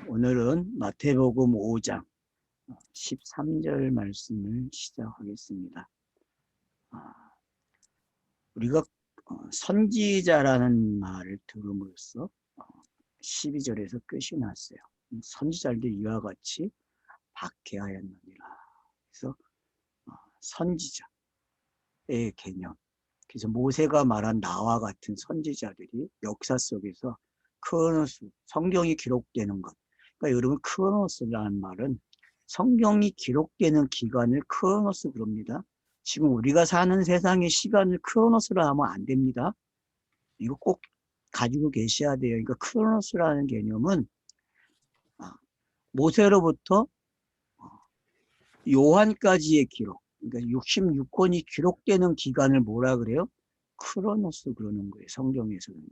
오늘은 마태복음 5장 13절 말씀을 시작하겠습니다. 우리가 선지자라는 말을 들음으로써 12절에서 끝이 났어요. 선지자들도 이와 같이 박해하였느니라. 그래서 선지자의 개념. 그래서 모세가 말한 나와 같은 선지자들이 역사 속에서 크로노스, 성경이 기록되는 것. 그러니까 여러분, 크로노스라는 말은 성경이 기록되는 기간을 크로노스 그럽니다. 지금 우리가 사는 세상의 시간을 크로노스로 하면 안 됩니다. 이거 꼭 가지고 계셔야 돼요. 그러니까 크로노스라는 개념은 모세로부터 요한까지의 기록, 그러니까 66권이 기록되는 기간을 뭐라 그래요? 크로노스 그러는 거예요. 성경에서는요.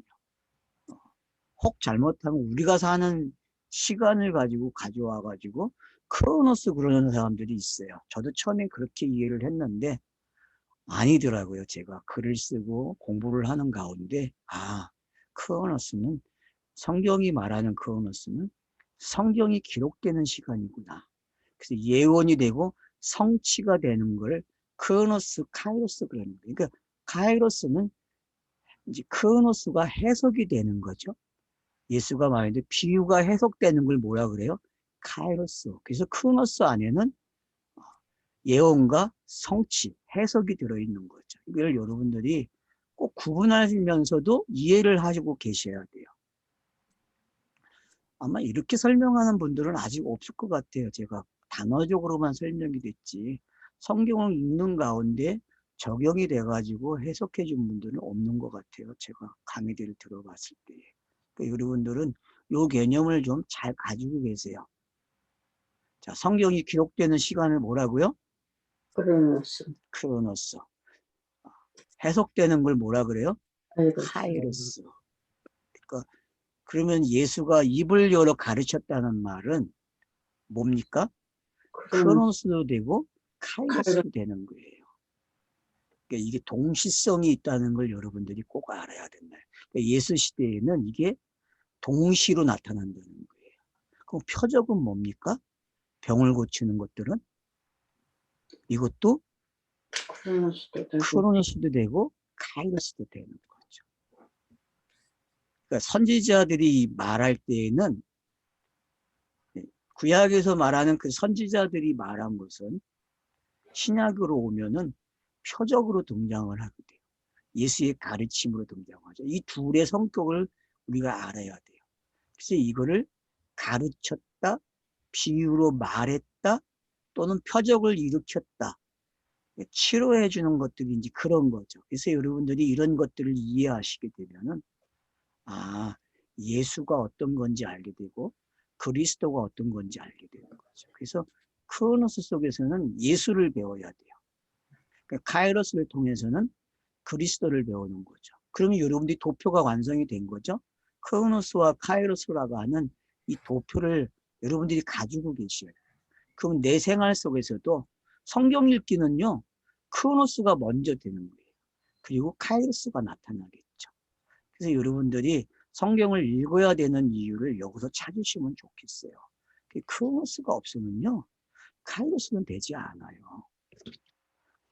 혹 잘못하면 우리가 사는 시간을 가지고 가져와가지고 크로노스 그러는 사람들이 있어요. 저도 처음에 그렇게 이해를 했는데 아니더라고요. 제가 글을 쓰고 공부를 하는 가운데 크로노스는 성경이 말하는 크로노스는 성경이 기록되는 시간이구나. 그래서 예언이 되고 성취가 되는 걸 크로노스, 카이로스 그러는 거예요. 그러니까 카이로스는 이제 크로노스가 해석이 되는 거죠. 예수가 말하는데 비유가 해석되는 걸 뭐라 그래요? 카이로스. 그래서 크로노스 안에는 예언과 성취, 해석이 들어있는 거죠. 이걸 여러분들이 꼭 구분하시면서도 이해를 하시고 계셔야 돼요. 아마 이렇게 설명하는 분들은 아직 없을 것 같아요. 제가 단어적으로만 설명이 됐지 성경을 읽는 가운데 적용이 돼가지고 해석해 준 분들은 없는 것 같아요. 제가 강의들을 들어봤을 때. 그러니까 여러분들은 이 개념을 좀 잘 가지고 계세요. 자, 성경이 기록되는 시간을 뭐라고요? 크로노스. 해석되는 걸 뭐라 그래요? 카이로스. 그러니까 그러면 예수가 입을 열어 가르쳤다는 말은 뭡니까? 크로노스도 되고 카이로스도 되는 거예요. 그러니까 이게 동시성이 있다는 걸 여러분들이 꼭 알아야 된다. 그러니까 예수 시대에는 이게 동시로 나타난다는 거예요. 그럼 표적은 뭡니까? 병을 고치는 것들은 이것도 크로노스도 되고 카이로스도 되는 거죠. 그러니까 선지자들이 말할 때에는 구약에서 말하는 그 선지자들이 말한 것은 신약으로 오면은 표적으로 등장을 하게 돼요. 예수의 가르침으로 등장하죠. 이 둘의 성격을 우리가 알아야 돼요. 그래서 이거를 가르쳤다, 비유로 말했다, 또는 표적을 일으켰다. 치료해 주는 것들이 이제 그런 거죠. 그래서 여러분들이 이런 것들을 이해하시게 되면은 예수가 어떤 건지 알게 되고 그리스도가 어떤 건지 알게 되는 거죠. 그래서 크로노스 속에서는 예수를 배워야 돼요. 그러니까 카이로스를 통해서는 그리스도를 배우는 거죠. 그러면 여러분들이 도표가 완성이 된 거죠. 크로노스와 카이로스라고 하는 이 도표를 여러분들이 가지고 계셔야 돼요. 그럼 내 생활 속에서도 성경 읽기는요, 크로노스가 먼저 되는 거예요. 그리고 카이로스가 나타나겠죠. 그래서 여러분들이 성경을 읽어야 되는 이유를 여기서 찾으시면 좋겠어요. 크로노스가 없으면요, 카이로스는 되지 않아요.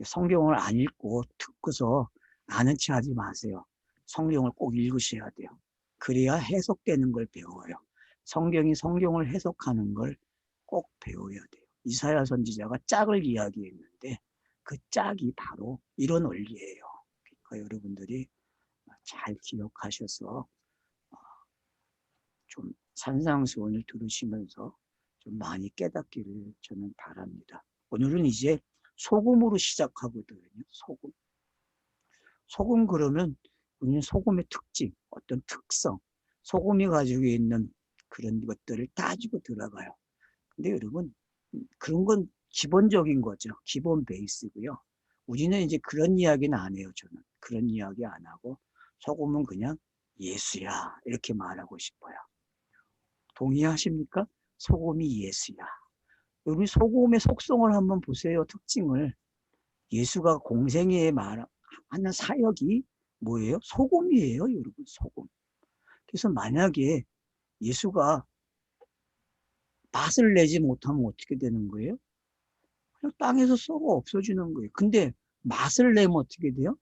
성경을 안 읽고 듣고서 아는 체 하지 마세요. 성경을 꼭 읽으셔야 돼요. 그래야 해석되는 걸 배워요. 성경이 성경을 해석하는 걸 꼭 배워야 돼요. 이사야 선지자가 짝을 이야기했는데 그 짝이 바로 이런 원리예요. 그러니까 여러분들이 잘 기억하셔서 좀 산상수훈을 들으시면서 좀 많이 깨닫기를 저는 바랍니다. 오늘은 이제 소금으로 시작하거든요. 소금. 소금 그러면 우리는 소금의 특징, 어떤 특성, 소금이 가지고 있는 그런 것들을 따지고 들어가요. 근데 여러분, 그런 건 기본적인 거죠. 기본 베이스고요. 우리는 이제 그런 이야기는 안 해요. 저는 그런 이야기 안 하고 소금은 그냥 예수야 이렇게 말하고 싶어요. 동의하십니까? 소금이 예수야. 우리 소금의 속성을 한번 보세요. 특징을. 예수가 공생애에 말하는 사역이 뭐예요? 소금이에요, 여러분. 소금. 그래서 만약에 예수가 맛을 내지 못하면 어떻게 되는 거예요? 그냥 땅에서 썩어 없어지는 거예요. 근데 맛을 내면 어떻게 돼요?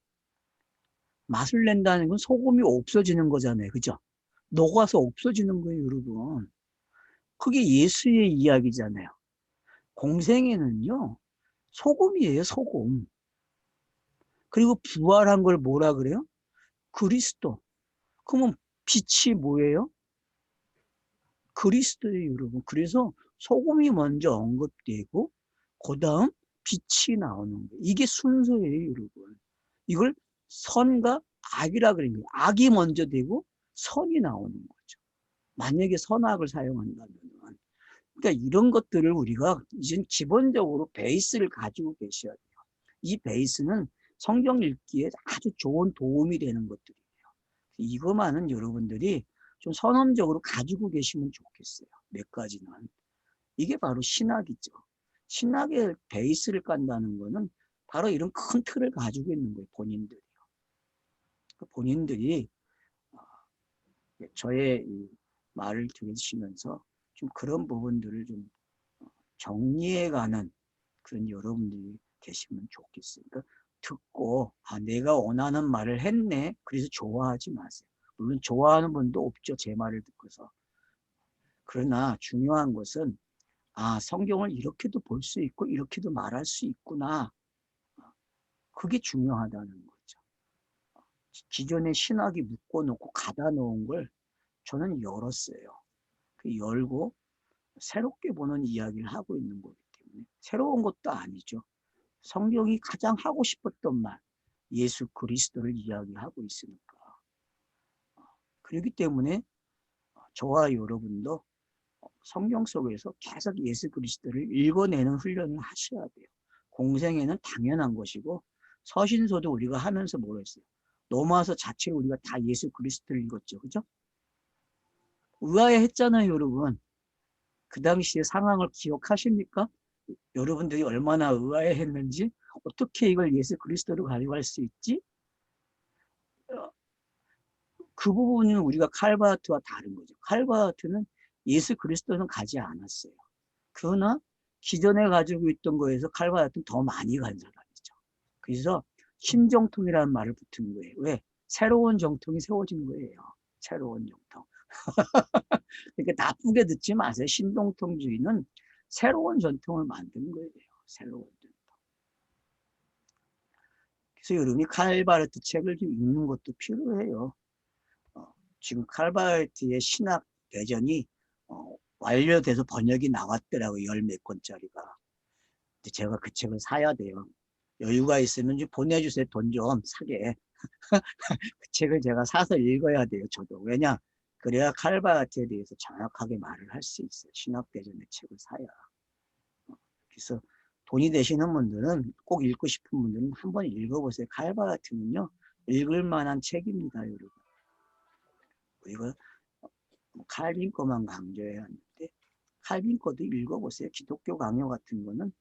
맛을 낸다는 건 소금이 없어지는 거잖아요. 그죠? 녹아서 없어지는 거예요, 여러분. 그게 예수의 이야기잖아요. 공생애는요, 소금이에요, 소금. 그리고 부활한 걸 뭐라 그래요? 그리스도. 그러면 빛이 뭐예요? 그리스도예요, 여러분. 그래서 소금이 먼저 언급되고, 그 다음 빛이 나오는 거예요. 이게 순서예요, 여러분. 이걸 선과 악이라 그런 거예요. 악이 먼저 되고, 선이 나오는 거죠. 만약에 선악을 사용한다면. 그러니까 이런 것들을 우리가 이제 기본적으로 베이스를 가지고 계셔야 돼요. 이 베이스는 성경 읽기에 아주 좋은 도움이 되는 것들이에요. 이것만은 여러분들이 좀 선언적으로 가지고 계시면 좋겠어요. 몇 가지는. 이게 바로 신학이죠. 신학의 베이스를 깐다는 거는 바로 이런 큰 틀을 가지고 있는 거예요. 본인들이요. 본인들이 저의 이 말을 들으시면서 좀 그런 부분들을 좀 정리해가는 그런 여러분들이 계시면 좋겠어요. 그러니까 듣고 내가 원하는 말을 했네. 그래서 좋아하지 마세요. 물론 좋아하는 분도 없죠. 제 말을 듣고서. 그러나 중요한 것은 성경을 이렇게도 볼 수 있고 이렇게도 말할 수 있구나. 그게 중요하다는 거죠. 기존의 신학이 묶어놓고 가다 놓은 걸 저는 열었어요. 그 열고 새롭게 보는 이야기를 하고 있는 거기 때문에 새로운 것도 아니죠. 성경이 가장 하고 싶었던 말, 예수 그리스도를 이야기하고 있으니까. 그렇기 때문에 저와 여러분도 성경 속에서 계속 예수 그리스도를 읽어내는 훈련을 하셔야 돼요. 공생애는 당연한 것이고 서신서도 우리가 하면서 뭐라 했어요? 로마서 자체로 우리가 다 예수 그리스도를 읽었죠. 그죠? 의아해했잖아요, 여러분. 그 당시의 상황을 기억하십니까? 여러분들이 얼마나 의아해했는지 어떻게 이걸 예수 그리스도로 가져갈 수 있지? 그 부분은 우리가 칼바르트와 다른 거죠. 칼바르트는 예수 그리스도는 가지 않았어요. 그러나 기존에 가지고 있던 거에서 칼바르트는 더 많이 간 사람이죠. 그래서 신정통이라는 말을 붙은 거예요. 왜? 새로운 정통이 세워진 거예요. 새로운 정통. 그러니까 나쁘게 듣지 마세요. 신동통주의는 새로운 전통을 만든 거예요. 새로운 전통. 그래서 여러분이 칼바르트 책을 좀 읽는 것도 필요해요. 지금 칼바르트의 신학 대전이 완료돼서 번역이 나왔더라고요. 열 몇 권짜리가. 근데 제가 그 책을 사야 돼요. 여유가 있으면 좀 보내주세요. 돈 좀 사게. 그 책을 제가 사서 읽어야 돼요. 저도. 왜냐? 그래야 칼바르트에 대해서 정확하게 말을 할 수 있어요. 신학대전의 책을 사야. 그래서 돈이 되시는 분들은 꼭 읽고 싶은 분들은 한번 읽어보세요. 칼바르트는요. 읽을 만한 책입니다. 여러분. 우리가 칼빈 거만 강조해야 하는데 칼빈 거도 읽어보세요. 기독교 강요 같은 거는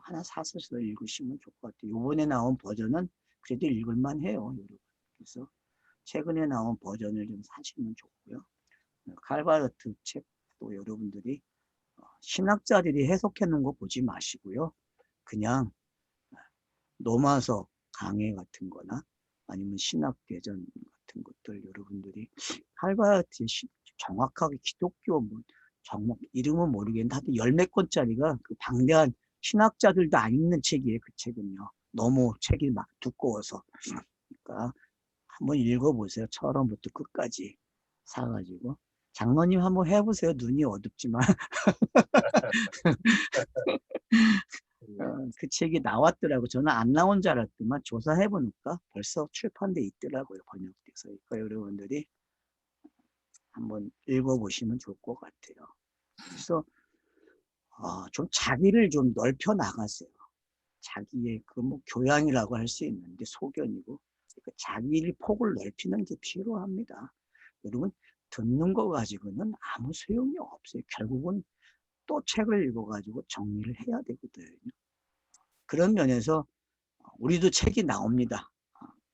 하나 사서 읽으시면 좋을 것 같아요. 이번에 나온 버전은 그래도 읽을만 해요. 여러분. 그래서 최근에 나온 버전을 좀 사시면 좋고요. 칼바르트 책도 여러분들이 신학자들이 해석해 놓은 거 보지 마시고요. 그냥 로마서 강해 같은 거나 아니면 신학대전 같은 것들 여러분들이 칼바르트의 정확하게 기독교 뭐 정말 이름은 모르겠는데 하여튼 열 몇 권짜리가 그 방대한 신학자들도 안 읽는 책이에요. 그 책은요. 너무 책이 막 두꺼워서. 그러니까 한번 읽어보세요. 처음부터 끝까지 사가지고. 장로님 한번 해보세요. 눈이 어둡지만. 그 책이 나왔더라고. 저는 안 나온 줄 알았더만 조사해보니까 벌써 출판돼 있더라고요. 번역돼서. 그러니까 여러분들이 한번 읽어보시면 좋을 것 같아요. 그래서 좀 자기를 좀 넓혀 나가세요. 자기의 그 뭐 교양이라고 할 수 있는데 소견이고 그러니까 자기의 폭을 넓히는 게 필요합니다. 여러분 듣는 거 가지고는 아무 소용이 없어요. 결국은 또 책을 읽어가지고 정리를 해야 되거든요. 그런 면에서 우리도 책이 나옵니다.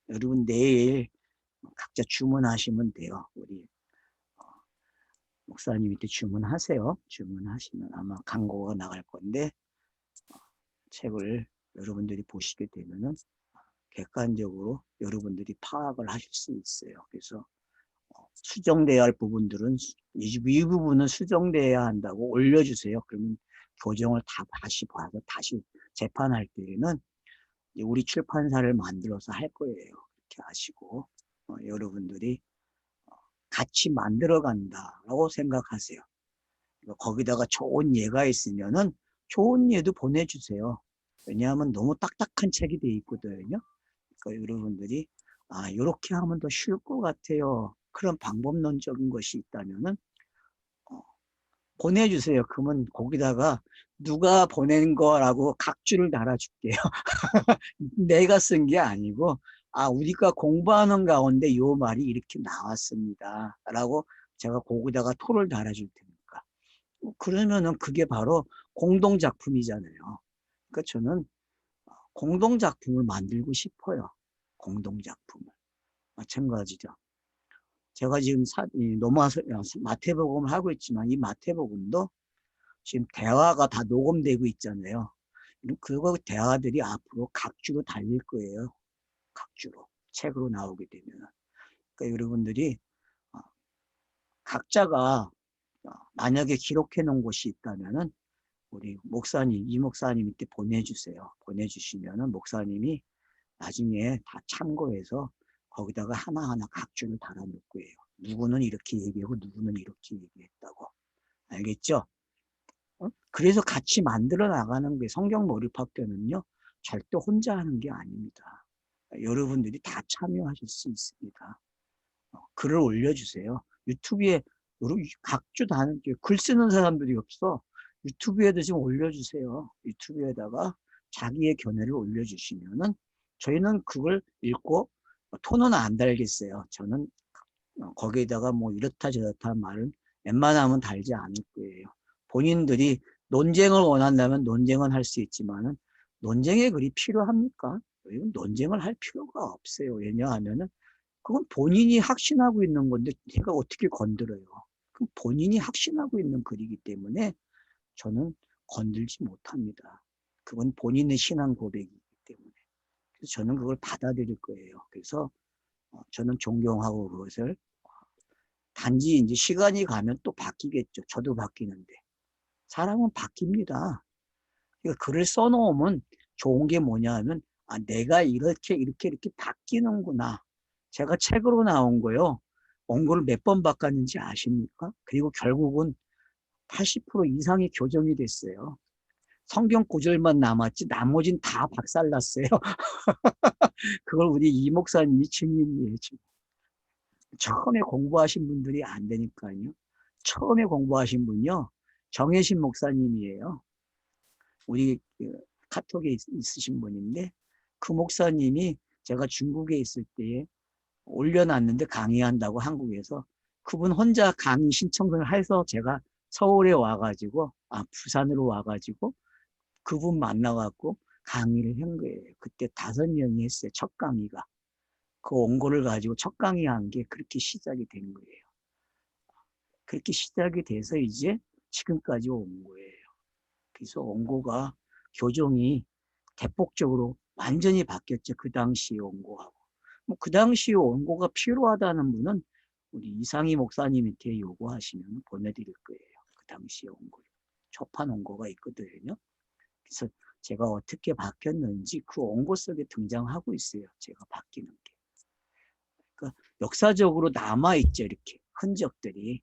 여러분 내일 각자 주문하시면 돼요. 우리 목사님한테 주문하세요. 주문하시면 아마 광고가 나갈 건데 책을 여러분들이 보시게 되면은 객관적으로 여러분들이 파악을 하실 수 있어요. 그래서 수정돼야 할 부분들은 이 부분은 수정돼야 한다고 올려주세요. 그러면 교정을 다 다시 봐서 다시 재판할 때에는 우리 출판사를 만들어서 할 거예요. 이렇게 하시고 여러분들이 같이 만들어 간다라고 생각하세요. 거기다가 좋은 예가 있으면은 좋은 예도 보내주세요. 왜냐하면 너무 딱딱한 책이 돼 있거든요. 그러니까 여러분들이 이렇게 하면 더 쉬울 것 같아요. 그런 방법론적인 것이 있다면은 보내주세요. 그러면 거기다가 누가 보낸 거라고 각주를 달아줄게요. 내가 쓴 게 아니고 우리가 공부하는 가운데 요 말이 이렇게 나왔습니다. 라고 제가 거기다가 토를 달아줄 테니까. 그러면은 그게 바로 공동작품이잖아요. 그러니까 저는 공동작품을 만들고 싶어요. 공동작품을. 마찬가지죠. 제가 지금 마태복음을 하고 있지만 이 마태복음도 지금 대화가 다 녹음되고 있잖아요. 그거 대화들이 앞으로 각주로 달릴 거예요. 각주로. 책으로 나오게 되면. 그러니까 여러분들이 각자가 만약에 기록해 놓은 곳이 있다면은 우리 목사님, 이 목사님한테 보내주세요. 보내주시면은 목사님이 나중에 다 참고해서 거기다가 하나하나 각주를 달아놓을 거예요. 누구는 이렇게 얘기하고 누구는 이렇게 얘기했다고. 알겠죠? 그래서 같이 만들어 나가는 게 성경 몰입학교는요. 절대 혼자 하는 게 아닙니다. 여러분들이 다 참여하실 수 있습니다. 글을 올려주세요. 유튜브에 각주 다 하는 글 쓰는 사람들이 없어. 유튜브에도 좀 올려주세요. 유튜브에다가 자기의 견해를 올려주시면은 저희는 그걸 읽고 톤은 안 달겠어요. 저는 거기에다가 뭐 이렇다 저렇다 말은 웬만하면 달지 않을 거예요. 본인들이 논쟁을 원한다면 논쟁은 할 수 있지만은 논쟁의 글이 필요합니까? 논쟁을 할 필요가 없어요. 왜냐하면은 그건 본인이 확신하고 있는 건데 제가 어떻게 건드려요? 그럼 본인이 확신하고 있는 글이기 때문에 저는 건들지 못합니다. 그건 본인의 신앙 고백이기 때문에. 그래서 저는 그걸 받아들일 거예요. 그래서 저는 존경하고 그것을 단지 이제 시간이 가면 또 바뀌겠죠. 저도 바뀌는데. 사람은 바뀝니다. 그러니까 글을 써놓으면 좋은 게 뭐냐 하면 내가 이렇게 바뀌는구나. 제가 책으로 나온 거요. 원고를 몇 번 바꿨는지 아십니까? 그리고 결국은 80% 이상이 교정이 됐어요. 성경 구절만 남았지 나머진 다 박살났어요. 그걸 우리 이 목사님이 증인이에요. 지금. 처음에 공부하신 분들이 안 되니까요. 처음에 공부하신 분요. 정혜신 목사님이에요. 우리 카톡에 있으신 분인데 그 목사님이 제가 중국에 있을 때에 올려놨는데 강의한다고 한국에서 그분 혼자 강의 신청을 해서 제가 서울에 와가지고 부산으로 와가지고 그분 만나갖고 강의를 한 거예요. 그때 5명이 했어요. 첫 강의가. 그 원고를 가지고 첫 강의한 게 그렇게 시작이 된 거예요. 그렇게 시작이 돼서 이제 지금까지 온 거예요. 그래서 원고가 교정이 대폭적으로 완전히 바뀌었죠. 그 당시 원고하고. 그 당시 원고가 필요하다는 분은 우리 이상희 목사님한테 요구하시면 보내드릴 거예요. 그 당시 원고. 초판 원고가 있거든요. 그래서 제가 어떻게 바뀌었는지 그 원고 속에 등장하고 있어요. 제가 바뀌는 게. 그러니까 역사적으로 남아있죠. 이렇게 흔적들이.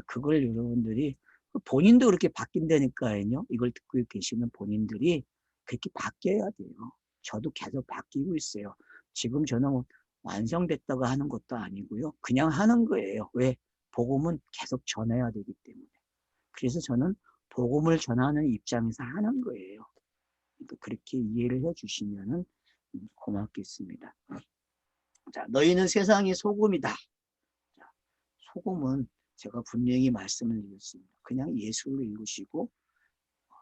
그걸 여러분들이 본인도 그렇게 바뀐다니까요. 이걸 듣고 계시는 본인들이 그렇게 바뀌어야 돼요. 저도 계속 바뀌고 있어요. 지금 저는 완성됐다고 하는 것도 아니고요. 그냥 하는 거예요. 왜? 복음은 계속 전해야 되기 때문에. 그래서 저는 복음을 전하는 입장에서 하는 거예요. 그러니까 그렇게 이해를 해주시면 고맙겠습니다. 자, 너희는 세상의 소금이다. 자, 소금은 제가 분명히 말씀을 드렸습니다. 그냥 예수를 읽으시고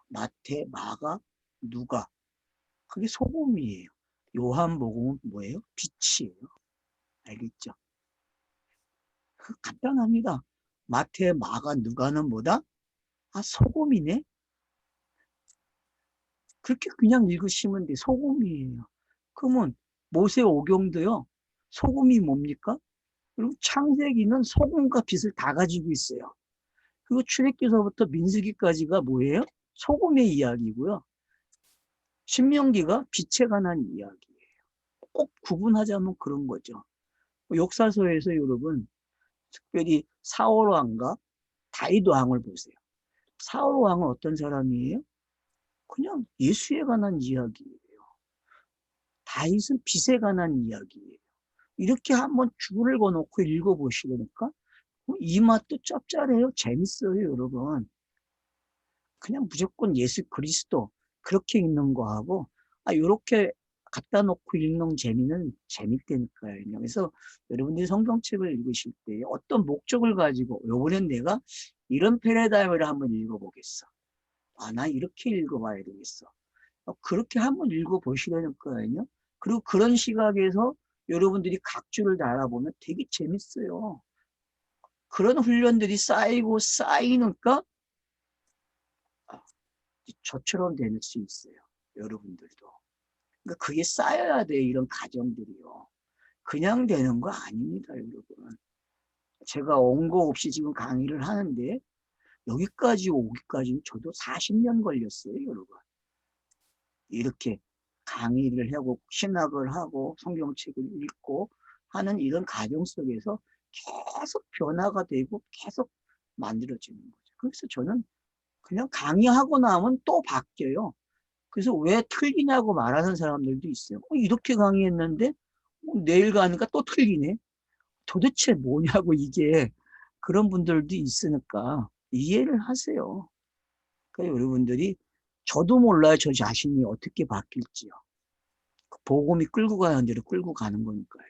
마태, 마가, 누가 그게 소금이에요. 요한복음은 뭐예요? 빛이에요. 알겠죠? 간단합니다. 마태, 마가, 누가는 뭐다? 아, 소금이네? 그렇게 그냥 읽으시면 돼. 소금이에요. 그러면 모세오경도요. 소금이 뭡니까? 그리고 창세기는 소금과 빛을 다 가지고 있어요. 그리고 출애굽기서부터 민수기까지가 뭐예요? 소금의 이야기고요. 신명기가 빛에 관한 이야기예요. 꼭 구분하자면 그런 거죠. 역사서에서 여러분 특별히 사울 왕과 다윗 왕을 보세요. 사울 왕은 어떤 사람이에요? 그냥 예수에 관한 이야기예요. 다윗은 빛에 관한 이야기예요. 이렇게 한번 줄을 거놓고 읽어보시려니까 이 맛도 짭짤해요. 재밌어요, 여러분. 그냥 무조건 예수 그리스도 그렇게 읽는 거하고 이렇게 갖다 놓고 읽는 재미는 재밌다니까요. 그래서 여러분들이 성경책을 읽으실 때 어떤 목적을 가지고 이번엔 내가 이런 패러다임을 한번 읽어보겠어. 나 이렇게 읽어봐야 되겠어. 그렇게 한번 읽어보시라니까요. 그리고 그런 시각에서 여러분들이 각 줄을 다 알아보면 되게 재밌어요. 그런 훈련들이 쌓이고 쌓이니까 저처럼 될 수 있어요. 여러분들도. 그러니까 그게 쌓여야 돼요. 이런 과정들이요. 그냥 되는 거 아닙니다. 여러분. 제가 원고 없이 지금 강의를 하는데 여기까지 오기까지는 저도 40년 걸렸어요. 여러분. 이렇게 강의를 하고 신학을 하고 성경책을 읽고 하는 이런 과정 속에서 계속 변화가 되고 계속 만들어지는 거죠. 그래서 저는 그냥 강의하고 나면 또 바뀌어요. 그래서 왜 틀리냐고 말하는 사람들도 있어요. 이렇게 강의했는데 내일 가니까 또 틀리네. 도대체 뭐냐고 이게 그런 분들도 있으니까 이해를 하세요. 그러니까 여러분들이 저도 몰라요. 저 자신이 어떻게 바뀔지요. 복음이 끌고 가는 대로 끌고 가는 거니까요.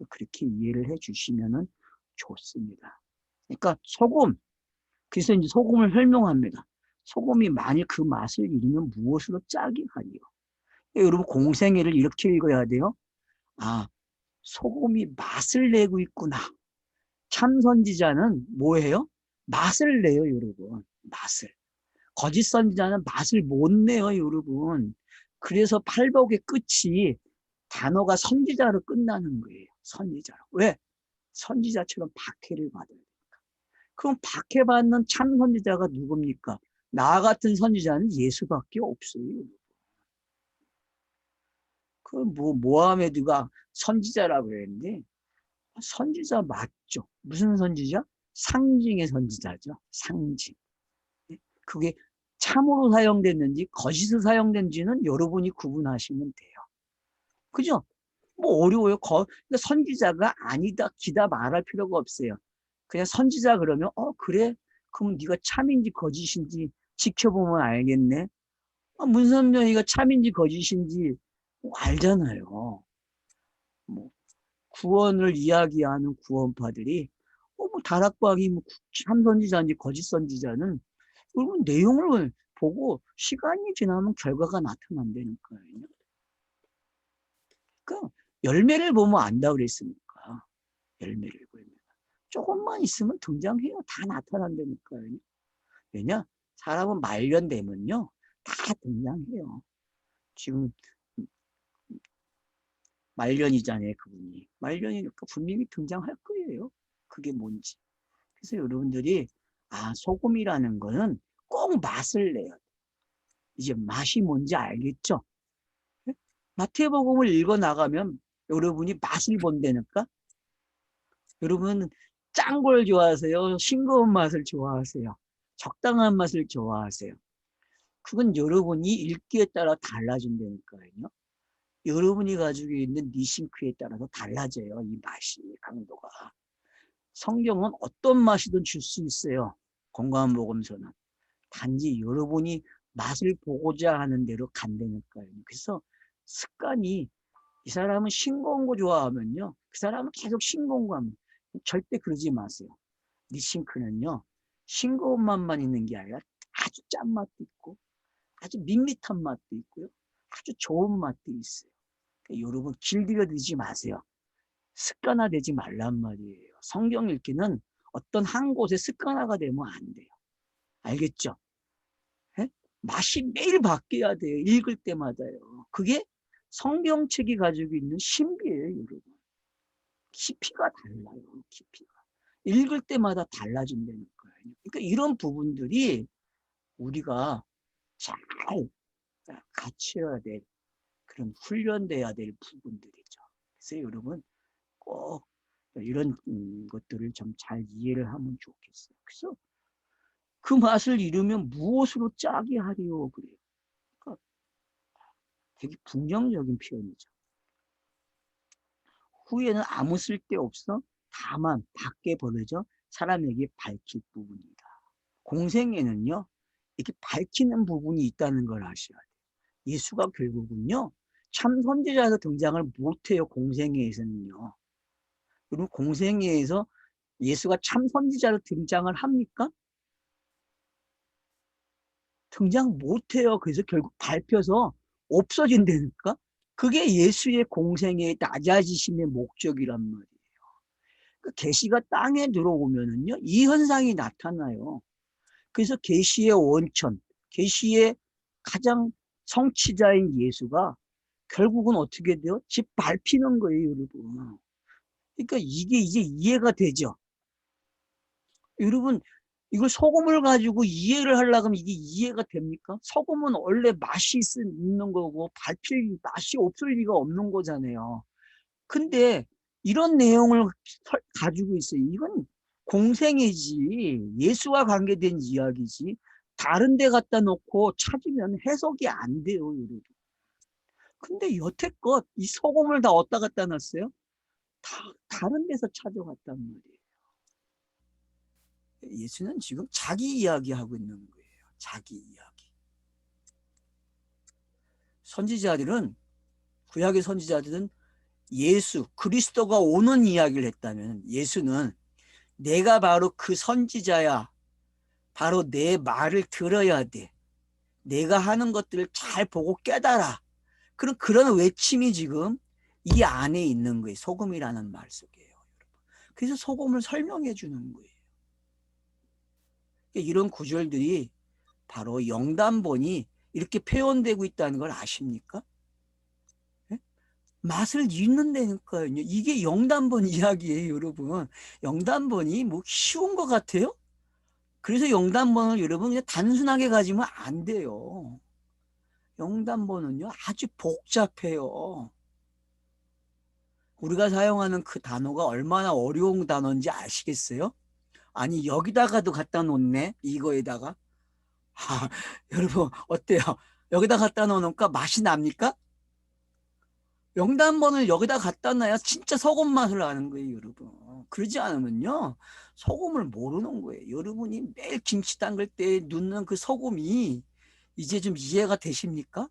그렇게 이해를 해 주시면 좋습니다. 그러니까 소금, 그래서 이제 소금을 설명합니다. 소금이 만일 그 맛을 잃으면 무엇으로 짜게 하리요? 여러분 공생애를 이렇게 읽어야 돼요. 아, 소금이 맛을 내고 있구나. 참 선지자는 뭐예요? 맛을 내요, 여러분. 맛을. 거짓 선지자는 맛을 못 내요, 여러분. 그래서 팔복의 끝이 단어가 선지자로 끝나는 거예요. 선지자로. 왜? 선지자처럼 박해를 받아요. 그럼 박해받는 참 선지자가 누굽니까? 나 같은 선지자는 예수밖에 없어요. 모하메드가 선지자라고 그랬는데 선지자 맞죠? 무슨 선지자? 상징의 선지자죠. 상징. 그게 참으로 사용됐는지 거짓으로 사용된지는 여러분이 구분하시면 돼요. 그죠? 뭐 어려워요. 그러니까 선지자가 아니다, 기다 말할 필요가 없어요. 그냥 선지자 그러면 그래? 그럼 네가 참인지 거짓인지 지켜보면 알겠네. 문선명이가 참인지 거짓인지 알잖아요. 뭐 구원을 이야기하는 구원파들이 뭐 다락방이 뭐 참선지자인지 거짓 선지자는 그리고 내용을 보고 시간이 지나면 결과가 나타난다니까요. 그러니까 열매를 보면 안다 그랬으니까 열매를 보면 조금만 있으면 등장해요. 다 나타난다니까요. 왜냐? 사람은 말년되면요 다 등장해요. 지금 말년이잖아요. 그분이 말년이니까 분명히 등장할 거예요. 그게 뭔지. 그래서 여러분들이 소금이라는 거는 꼭 맛을 내요. 이제 맛이 뭔지 알겠죠? 마태복음을 읽어 나가면 여러분이 맛을 본다니까. 여러분 짠 걸 좋아하세요? 싱거운 맛을 좋아하세요? 적당한 맛을 좋아하세요? 그건 여러분이 읽기에 따라 달라진다니까요. 여러분이 가지고 있는 니싱크에 따라서 달라져요. 이 맛이 강도가. 성경은 어떤 맛이든 줄 수 있어요. 건강한 복음서는. 단지 여러분이 맛을 보고자 하는 대로 간다니까요. 그래서 습관이 이 사람은 싱거운 거 좋아하면요. 그 사람은 계속 싱거운 거 하면 절대 그러지 마세요. 니싱크는요. 싱거운 맛만 있는 게 아니라 아주 짠 맛도 있고 아주 밋밋한 맛도 있고요. 아주 좋은 맛도 있어요. 그러니까 여러분 길들여 들지 마세요. 습관화되지 말란 말이에요. 성경 읽기는 어떤 한 곳에 습관화가 되면 안 돼요. 알겠죠? 예? 맛이 매일 바뀌어야 돼요. 읽을 때마다요. 그게 성경책이 가지고 있는 신비예요, 여러분. 깊이가 달라요, 깊이가. 읽을 때마다 달라진다는 거예요. 그러니까 이런 부분들이 우리가 잘 갖춰야 될, 그런 훈련돼야 될 부분들이죠. 그래서 여러분 꼭 이런 것들을 좀 잘 이해를 하면 좋겠어요. 그래서 그 맛을 잃으면 무엇으로 짜게 하리요? 그래요. 그러니까 되게 긍정적인 표현이죠. 후에는 아무 쓸데없어 다만 밖에 버려져 사람에게 밝힐 부분이다. 공생에는요, 이렇게 밝히는 부분이 있다는 걸 아셔야 돼요. 예수가 결국은요, 참 선지자에서 등장을 못해요, 공생애에서는요. 그리고 공생애에서 예수가 참 선지자로 등장을 합니까? 등장 못해요. 그래서 결국 밟혀서 없어진다니까? 그게 예수의 공생의 낮아지심의 목적이란 말이에요. 그 계시가 땅에 들어오면은요, 이 현상이 나타나요. 그래서 계시의 원천, 계시의 가장 성취자인 예수가 결국은 어떻게 돼요? 집 밟히는 거예요, 여러분. 그러니까 이게 이제 이해가 되죠. 여러분, 이걸 소금을 가지고 이해를 하려고 하면 이게 이해가 됩니까? 소금은 원래 맛이 있는 거고 밟힐 맛이 없을 리가 없는 거잖아요. 근데 이런 내용을 가지고 있어요. 이건 공생애지, 예수와 관계된 이야기지, 다른 데 갖다 놓고 찾으면 해석이 안 돼요, 여러분. 근데 여태껏 이 소금을 다 어디다 갖다 놨어요? 다른 데서 찾아왔단 말이에요. 예수는 지금 자기 이야기하고 있는 거예요. 자기 이야기. 선지자들은, 구약의 선지자들은 예수, 그리스도가 오는 이야기를 했다면 예수는 내가 바로 그 선지자야. 바로 내 말을 들어야 돼. 내가 하는 것들을 잘 보고 깨달아. 그런 외침이 지금 이 안에 있는 거예요. 소금이라는 말 속에요. 그래서 소금을 설명해 주는 거예요. 이런 구절들이 바로 영단본이 이렇게 표현되고 있다는 걸 아십니까? 네? 맛을 잃는다니까요. 이게 영단본 이야기예요, 여러분. 영단본이 뭐 쉬운 것 같아요? 그래서 영단본을 여러분 그냥 단순하게 가지면 안 돼요. 영단본은요, 아주 복잡해요. 우리가 사용하는 그 단어가 얼마나 어려운 단어인지 아시겠어요? 아니, 여기다가도 갖다 놓네, 이거에다가. 아, 여러분, 어때요? 여기다 갖다 놓으니까 맛이 납니까? 영단본을 여기다 갖다 놔야 진짜 소금 맛을 아는 거예요, 여러분. 그러지 않으면요, 소금을 모르는 거예요. 여러분이 매일 김치 담글 때 넣는 그 소금이 이제 좀 이해가 되십니까?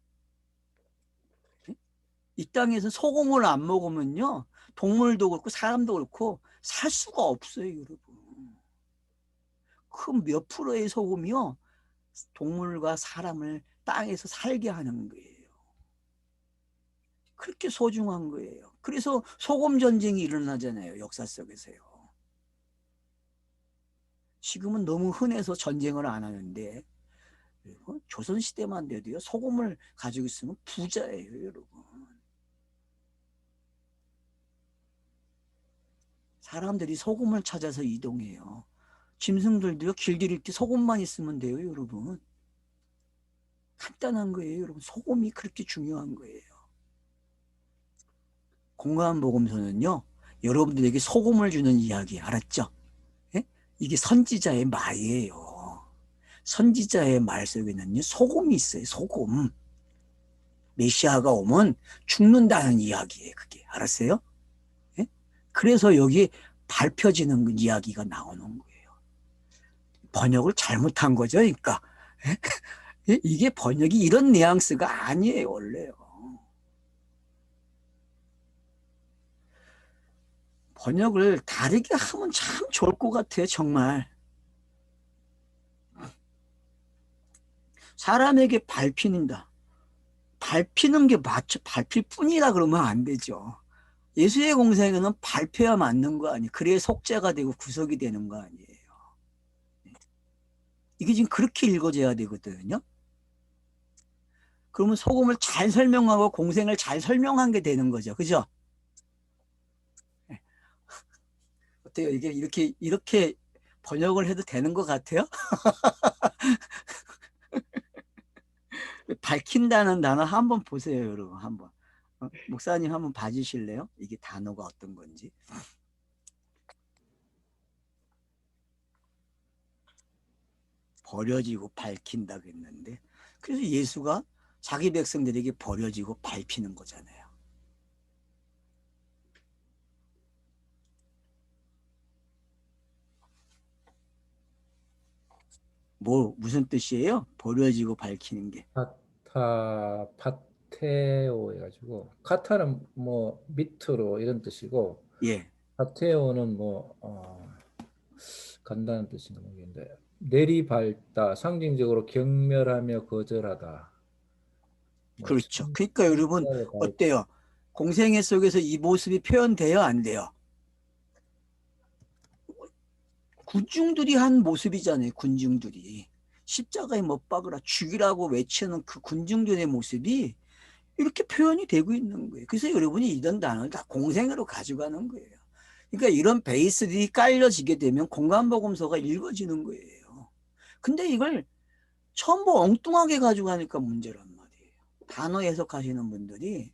이 땅에서 소금을 안 먹으면요, 동물도 그렇고 사람도 그렇고 살 수가 없어요, 여러분. 그 몇 프로의 소금이요, 동물과 사람을 땅에서 살게 하는 거예요. 그렇게 소중한 거예요. 그래서 소금 전쟁이 일어나잖아요, 역사 속에서요. 지금은 너무 흔해서 전쟁을 안 하는데 조선시대만 돼도요, 소금을 가지고 있으면 부자예요, 여러분. 사람들이 소금을 찾아서 이동해요. 짐승들도요, 길들일 때 소금만 있으면 돼요, 여러분. 간단한 거예요, 여러분. 소금이 그렇게 중요한 거예요. 공감 복음서는요, 여러분들에게 소금을 주는 이야기, 알았죠? 예? 이게 선지자의 말이에요. 선지자의 말 속에는요, 소금이 있어요, 소금. 메시아가 오면 죽는다는 이야기예요, 그게. 알았어요? 예? 그래서 여기 밝혀지는 이야기가 나오는 거예요. 번역을 잘못한 거죠, 그러니까. 예? 이게 번역이 이런 뉘앙스가 아니에요, 원래요. 번역을 다르게 하면 참 좋을 것 같아요, 정말. 사람에게 밟히는다. 밟히는 게 맞죠. 밟힐 뿐이라 그러면 안 되죠. 예수의 공생애는 발표야 맞는 거 아니에요. 그래야 속죄가 되고 구속이 되는 거 아니에요. 이게 지금 그렇게 읽어져야 되거든요. 그러면 소금을 잘 설명하고 공생을 잘 설명한 게 되는 거죠. 그죠? 어때요? 이게 이렇게 번역을 해도 되는 것 같아요? 밝힌다는 단어 한번 보세요, 여러분. 한번. 목사님 한번 봐주실래요? 이게 단어가 어떤 건지. 버려지고 밝힌다고 했는데, 그래서 예수가 자기 백성들에게 버려지고 밟히는 거잖아요. 무슨 뜻이에요? 버려지고 밝히는 게. 파테오 해가지고, 카타는 뭐 밑으로 이런 뜻이고, 예. 파테오는 뭐 간다는 뜻인가 모르겠는데, 내리밟다, 상징적으로 경멸하며 거절하다. 뭐 그렇죠. 그러니까 여러분, 어때요? 공생애 속에서 이 모습이 표현돼요? 안 돼요? 군중들이 한 모습이잖아요. 군중들이. 십자가에 못 박으라 죽이라고 외치는 그 군중들의 모습이 이렇게 표현이 되고 있는 거예요. 그래서 여러분이 이런 단어를 다 공생애로 가져가는 거예요. 그러니까 이런 베이스들이 깔려지게 되면 공간복음서가 읽어지는 거예요. 근데 이걸 전부 엉뚱하게 가져가니까 문제란 말이에요. 단어 해석하시는 분들이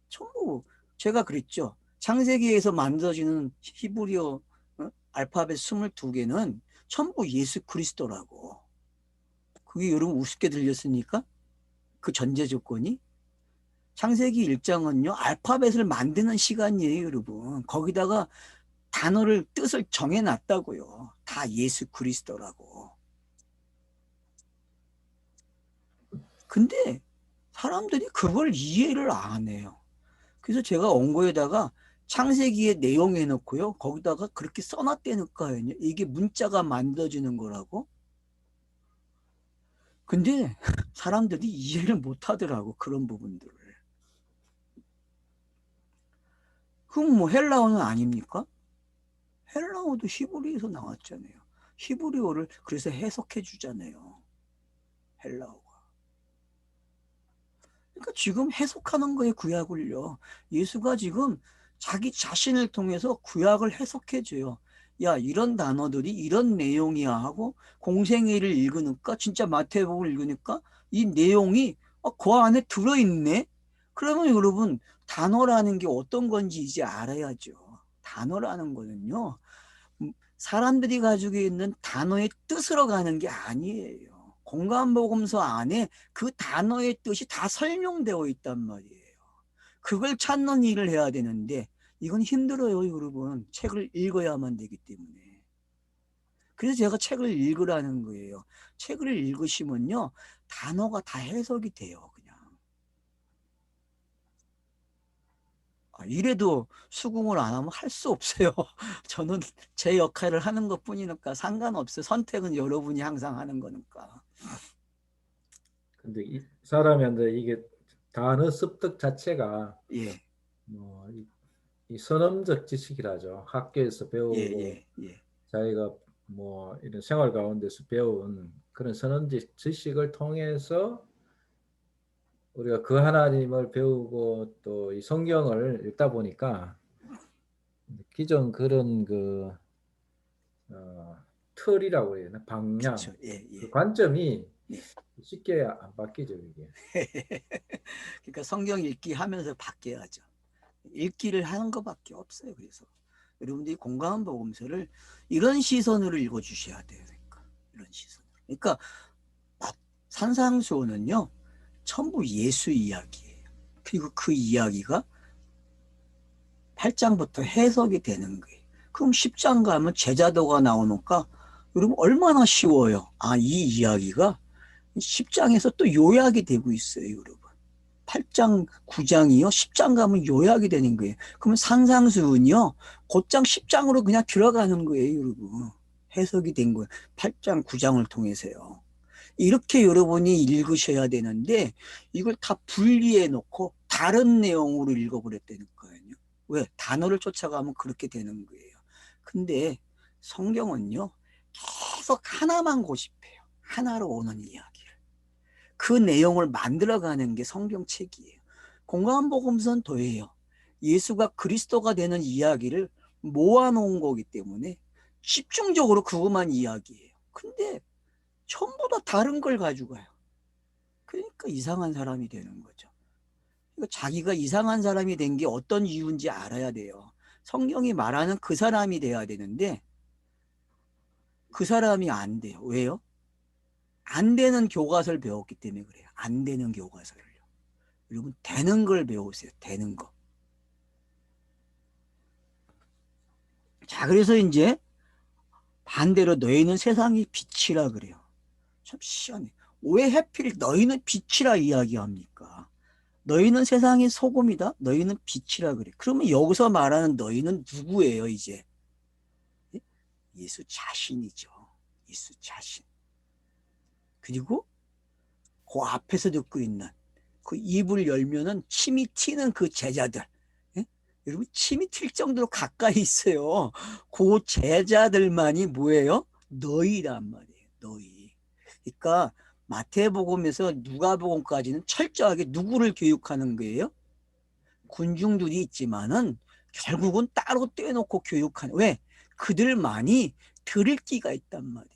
전부 제가 그랬죠. 창세기에서 만들어지는 히브리어 알파벳 22개는 전부 예수 그리스도라고. 그게 여러분 우습게 들렸으니까 그 전제 조건이 창세기 1장은요 알파벳을 만드는 시간이에요 여러분. 거기다가 단어를 뜻을 정해놨다고요. 다 예수 그리스도라고. 근데 사람들이 그걸 이해를 안 해요. 그래서 제가 원고에다가 창세기의 내용 해놓고요. 거기다가 그렇게 써놨다니까요. 이게 문자가 만들어지는 거라고. 근데 사람들이 이해를 못 하더라고. 그런 부분들을. 그럼 뭐 헬라어는 아닙니까? 헬라어도 히브리에서 나왔잖아요. 히브리어를 그래서 해석해 주잖아요. 헬라어가. 그러니까 지금 해석하는 거에 구약을요. 예수가 지금 자기 자신을 통해서 구약을 해석해 줘요. 야, 이런 단어들이 이런 내용이야 하고 공생애를 읽으니까 진짜 마태복음을 읽으니까 이 내용이 그 안에 들어있네. 그러면 여러분 단어라는 게 어떤 건지 이제 알아야죠. 단어라는 거는요. 사람들이 가지고 있는 단어의 뜻으로 가는 게 아니에요. 공간복음서 안에 그 단어의 뜻이 다 설명되어 있단 말이에요. 그걸 찾는 일을 해야 되는데 이건 힘들어요, 여러분. 책을 읽어야만 되기 때문에. 그래서 제가 책을 읽으라는 거예요. 책을 읽으시면요. 단어가 다 해석이 돼요, 그냥. 이래도 수긍을 안 하면 할 수 없어요. 저는 제 역할을 하는 것 뿐이니까 상관없어요. 선택은 여러분이 항상 하는 거니까. 근데 이 사람한테 이게 단어 습득 자체가 예, 뭐이 선험적 지식이라죠. 학교에서 예, 배우고 예, 예. 자기가 뭐 이런 생활 가운데서 배운 그런 선험적 지식을 통해서 우리가 그 하나님을 배우고 또 이 성경을 읽다 보니까 기존 그런 그 틀이라고 해야 되나 방향 그쵸. 예, 그 예. 관점이 예. 쉽게 안 바뀌죠 이게. 그러니까 성경 읽기 하면서 바뀌어야죠. 읽기를 하는 것밖에 없어요. 그래서 여러분들이 공감한 복음서를 이런 시선으로 읽어주셔야 돼요. 그러니까 이런 시선. 그러니까 산상수훈은요 전부 예수 이야기예요. 그리고 그 이야기가 8장부터 해석이 되는 거예요. 그럼 10장 가면 제자도가 나오니까 여러분 얼마나 쉬워요. 이 이야기가 10장에서 또 요약이 되고 있어요, 여러분. 8장, 9장이요. 10장 가면 요약이 되는 거예요. 그러면 산상수훈이요. 곧장 10장으로 그냥 들어가는 거예요, 여러분. 해석이 된 거예요. 8장, 9장을 통해서요. 이렇게 여러분이 읽으셔야 되는데 이걸 다 분리해 놓고 다른 내용으로 읽어버렸다는 거예요. 왜? 단어를 쫓아가면 그렇게 되는 거예요. 근데 성경은요, 계속 하나만 고집해요. 하나로 오는 이야기를. 그 내용을 만들어가는 게 성경책이에요. 공감복음서는 더해요. 예수가 그리스도가 되는 이야기를 모아놓은 거기 때문에 집중적으로 그것만 이야기해요. 근데 전부 다 다른 걸 가져가요. 그러니까 이상한 사람이 되는 거죠. 그러니까 자기가 이상한 사람이 된 게 어떤 이유인지 알아야 돼요. 성경이 말하는 그 사람이 돼야 되는데 그 사람이 안 돼요. 왜요? 안 되는 교과서를 배웠기 때문에 그래요. 안 되는 교과서를요. 여러분 되는 걸 배우세요. 되는 거. 자, 그래서 이제 반대로 너희는 세상의 빛이라 그래요. 참 시원해. 왜 하필 너희는 빛이라 이야기합니까? 너희는 세상의 소금이다. 너희는 빛이라 그래. 그러면 여기서 말하는 너희는 누구예요, 이제? 예수 자신이죠. 예수 자신. 그리고 그 앞에서 듣고 있는 그 입을 열면은 침이 튀는 그 제자들. 예? 여러분 침이 튈 정도로 가까이 있어요. 그 제자들만이 뭐예요? 너희란 말이에요. 너희. 그러니까 마태복음에서 누가복음까지는 철저하게 누구를 교육하는 거예요? 군중들이 있지만은 결국은 따로 떼놓고 교육하는. 왜? 그들만이 들을 기가 있단 말이에요.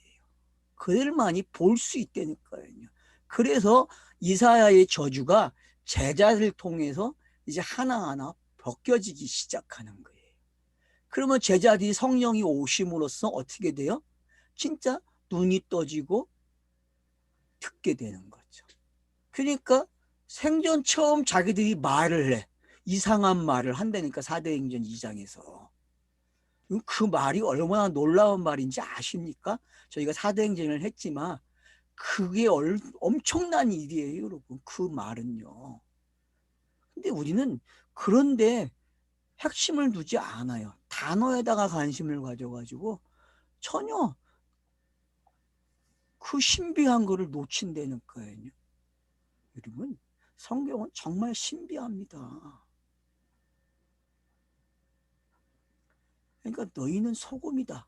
그들만이 볼 수 있다니까요. 그래서 이사야의 저주가 제자를 통해서 이제 하나하나 벗겨지기 시작하는 거예요. 그러면 제자들이 성령이 오심으로써 어떻게 돼요? 진짜 눈이 떠지고 듣게 되는 거죠. 그러니까 생전 처음 자기들이 말을 해. 이상한 말을 한다니까 사도행전 2장에서. 그 말이 얼마나 놀라운 말인지 아십니까? 저희가 사도행전을 했지만 그게 엄청난 일이에요, 여러분. 그 말은요. 근데 우리는 그런데 핵심을 두지 않아요. 단어에다가 관심을 가져가지고 전혀 그 신비한 거를 놓친다는 거예요. 여러분, 성경은 정말 신비합니다. 그러니까 너희는 소금이다.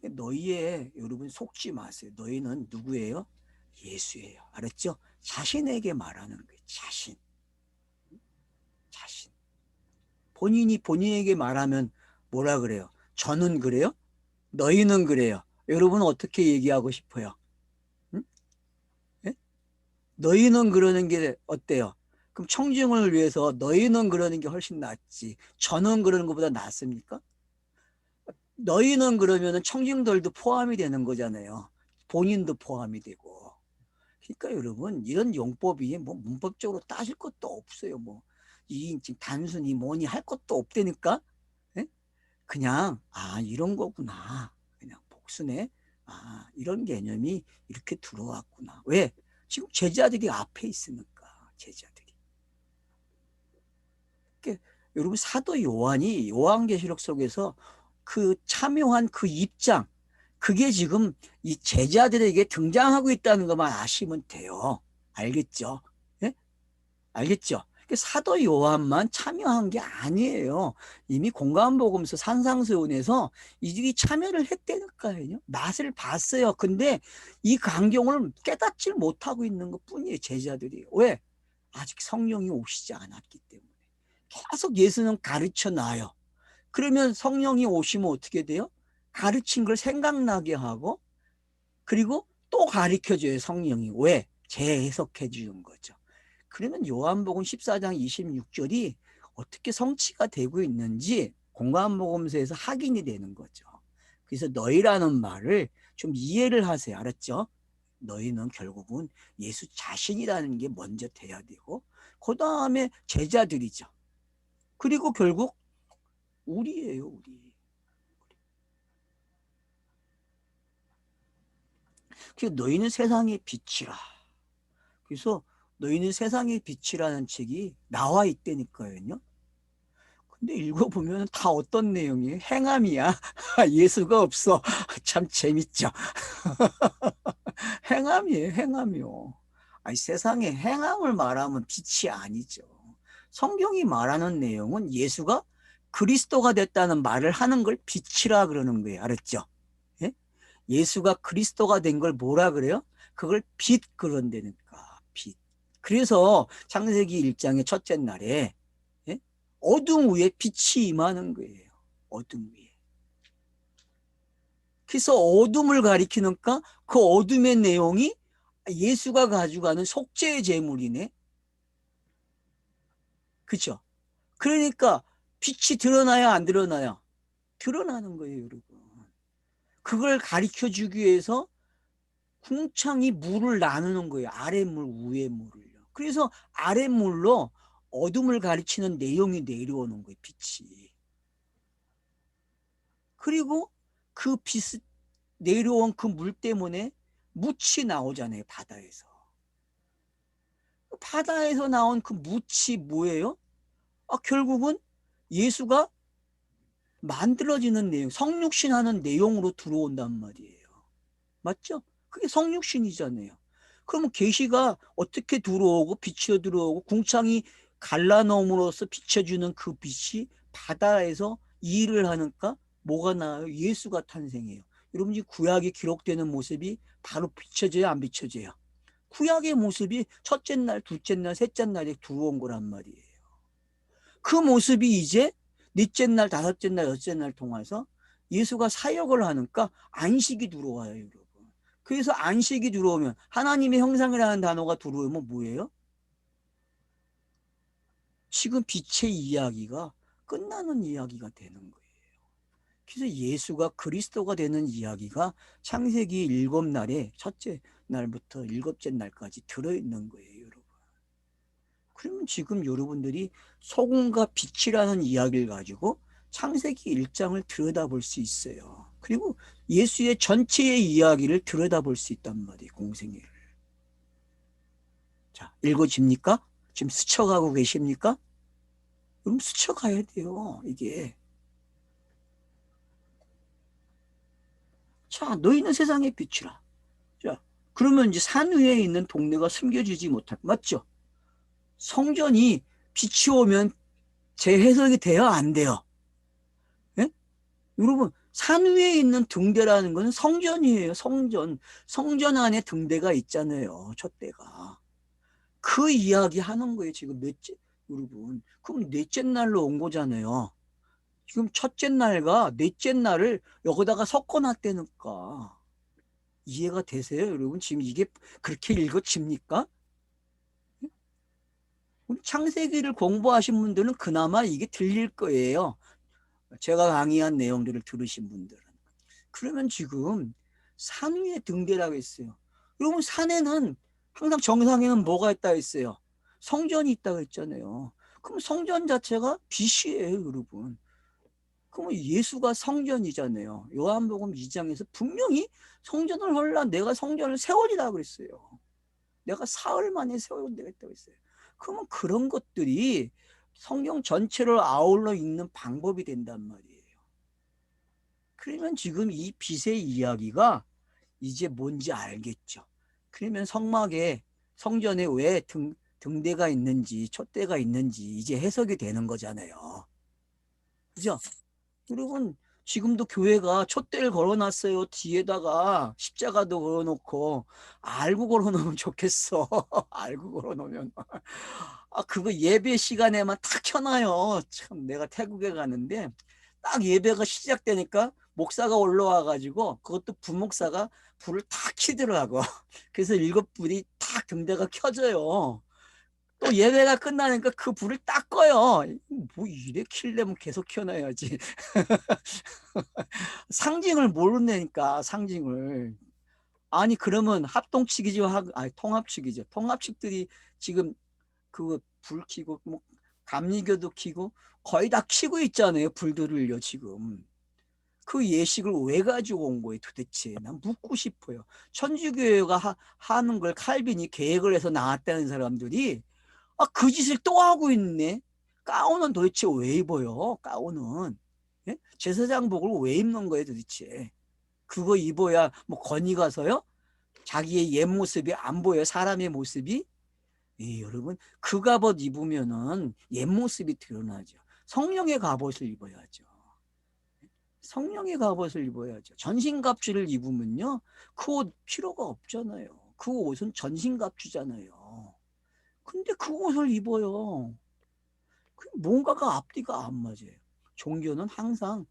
너희의 여러분 속지 마세요. 너희는 누구예요? 예수예요. 알았죠? 자신에게 말하는 거예요. 자신. 자신. 본인이 본인에게 말하면 뭐라 그래요? 저는 그래요? 너희는 그래요. 여러분은 어떻게 얘기하고 싶어요? 응? 예? 너희는 그러는 게 어때요? 그럼 청중을 위해서 너희는 그러는 게 훨씬 낫지. 저는 그러는 것보다 낫습니까? 너희는 그러면은 청중들도 포함이 되는 거잖아요. 본인도 포함이 되고. 그러니까 여러분 이런 용법이 뭐 문법적으로 따질 것도 없어요. 뭐 이 단순히 뭐니 할 것도 없다니까. 예? 그냥 이런 거구나. 그냥 복순에 이런 개념이 이렇게 들어왔구나. 왜? 지금 제자들이 앞에 있으니까 제자들이. 그러니까 여러분 사도 요한이 요한계시록 속에서 그 참여한 그 입장 그게 지금 이 제자들에게 등장하고 있다는 것만 아시면 돼요. 알겠죠? 예? 알겠죠? 사도 요한만 참여한 게 아니에요. 이미 공감복음서 산상수훈에서 이들이 참여를 했다니까요. 맛을 봤어요. 근데 이 광경을 깨닫지 못하고 있는 것 뿐이에요. 제자들이. 왜? 아직 성령이 오시지 않았기 때문에. 계속 예수는 가르쳐 놔요. 그러면 성령이 오시면 어떻게 돼요? 가르친 걸 생각나게 하고 그리고 또 가르쳐줘요. 성령이. 왜? 재해석해 주는 거죠. 그러면 요한복음 14장 26절이 어떻게 성취가 되고 있는지 공감복음서에서 확인이 되는 거죠. 그래서 너희라는 말을 좀 이해를 하세요. 알았죠? 너희는 결국은 예수 자신이라는 게 먼저 돼야 되고 그 다음에 제자들이죠. 그리고 결국 우리예요. 우리. 그래서 너희는 세상의 빛이라. 그래서 너희는 세상의 빛이라는 책이 나와 있다니까요. 근데 읽어보면 다 어떤 내용이에요? 행함이야. 예수가 없어. 참 재밌죠. 행함이에요. 행함이요. 아니, 세상에 행함을 말하면 빛이 아니죠. 성경이 말하는 내용은 예수가 그리스도가 됐다는 말을 하는 걸 빛이라 그러는 거예요. 알았죠? 예? 예수가 그리스도가 된 걸 뭐라 그래요? 그걸 빛 그런다니까. 빛. 그래서 창세기 1장의 첫째 날에 예? 어둠 위에 빛이 임하는 거예요. 어둠 위에. 그래서 어둠을 가리키니까 그 어둠의 내용이 예수가 가져가는 속죄의 제물이네. 그렇죠? 그러니까 빛이 드러나야 안 드러나요? 드러나는 거예요, 여러분. 그걸 가리켜 주기 위해서 궁창이 물을 나누는 거예요. 아랫물, 위에물을요. 그래서 아랫물로 어둠을 가리키는 내용이 내려오는 거예요, 빛이. 그리고 그 빛 내려온 그 물 때문에 묻이 나오잖아요, 바다에서. 바다에서 나온 그 묻이 뭐예요? 결국은 예수가 만들어지는 내용, 성육신하는 내용으로 들어온단 말이에요. 맞죠? 그게 성육신이잖아요. 그러면 계시가 어떻게 들어오고 비쳐 들어오고 궁창이 갈라놓음으로써 비춰주는 그 빛이 바다에서 일을 하니까 뭐가 나와요? 예수가 탄생해요. 여러분 이 구약에 기록되는 모습이 바로 비춰져요, 안 비춰져요? 구약의 모습이 첫째 날, 둘째 날, 셋째 날에 들어온 거란 말이에요. 그 모습이 이제 넷째 날, 다섯째 날, 여섯째 날 통해서 예수가 사역을 하니까 안식이 들어와요, 여러분. 그래서 안식이 들어오면 하나님의 형상이라는 단어가 들어오면 뭐예요? 지금 빛의 이야기가 끝나는 이야기가 되는 거예요. 그래서 예수가 그리스도가 되는 이야기가 창세기 7날에 첫째 날부터 7째 날까지 들어있는 거예요, 여러분. 그러면 지금 여러분들이 소금과 빛이라는 이야기를 가지고 창세기 1장을 들여다볼 수 있어요. 그리고 예수의 전체의 이야기를 들여다볼 수 있단 말이에요, 공생애를. 자, 읽어집니까? 지금 스쳐가고 계십니까? 그럼 스쳐가야 돼요, 이게. 자, 너희는 세상의 빛이라. 자, 그러면 이제 산 위에 있는 동네가 숨겨지지 못할, 맞죠? 성전이 빛이 오면 재해석이 돼요, 안 돼요? 예? 여러분, 산 위에 있는 등대라는 것은 성전이에요, 성전. 성전 안에 등대가 있잖아요, 촛대가. 그 이야기 하는 거예요, 지금 넷째, 여러분. 그럼 넷째 날로 온 거잖아요. 지금 첫째 날과 넷째 날을 여기다가 섞어놨다니까. 이해가 되세요, 여러분? 지금 이게 그렇게 읽어집니까? 우리 창세기를 공부하신 분들은 그나마 이게 들릴 거예요. 제가 강의한 내용들을 들으신 분들은. 그러면 지금 산 위에 등대라고 했어요. 여러분 산에는 항상 정상에는 뭐가 있다 했어요? 성전이 있다고 했잖아요. 그럼 성전 자체가 빛이에요, 여러분. 그러면 예수가 성전이잖아요. 요한복음 2장에서 분명히 성전을 헐라 내가 성전을 세월이라고 그랬어요. 내가 사흘 만에 세워내겠다고 했어요. 그러면 그런 것들이 성경 전체를 아울러 읽는 방법이 된단 말이에요. 그러면 지금 이 빛의 이야기가 이제 뭔지 알겠죠. 그러면 성막에 성전에 왜 등대가 있는지 촛대가 있는지 이제 해석이 되는 거잖아요. 그죠? 여러분 지금도 교회가 촛대를 걸어놨어요. 뒤에다가 십자가도 걸어놓고. 알고 걸어놓으면 좋겠어. 알고 걸어놓으면. 그거 예배 시간에만 탁 켜놔요. 참 내가 태국에 가는데 딱 예배가 시작되니까 목사가 올라와가지고 그것도 부목사가 불을 탁 켜더라고. 그래서 7불이 탁 등대가 켜져요. 또 예배가 끝나니까 그 불을 딱 꺼요. 뭐 이래 킬려면 계속 켜놔야지. 상징을 모르니까 상징을. 아니 그러면 합동측이죠, 아니 통합측이죠. 통합측들이 지금 그 불 켜고 뭐 감리교도 켜고 거의 다 켜고 있잖아요, 불들을요 지금. 그 예식을 왜 가지고 온 거예요 도대체? 난 묻고 싶어요. 천주교회가 하는 걸 칼빈이 계획을 해서 나왔다는 사람들이 그 짓을 또 하고 있네. 가운은 도대체 왜 입어요? 가운은. 예? 제사장복을 왜 입는 거예요 도대체? 그거 입어야 뭐 건이 가서요? 자기의 옛 모습이 안 보여요? 사람의 모습이? 여러분 그 갑옷 입으면은 옛 모습이 드러나죠. 성령의 갑옷을 입어야죠. 성령의 갑옷을 입어야죠. 전신갑주를 입으면요, 그 옷 필요가 없잖아요. 그 옷은 전신갑주잖아요. 근데 그 옷을 입어요. 뭔가가 앞뒤가 안 맞아요. 종교는 항상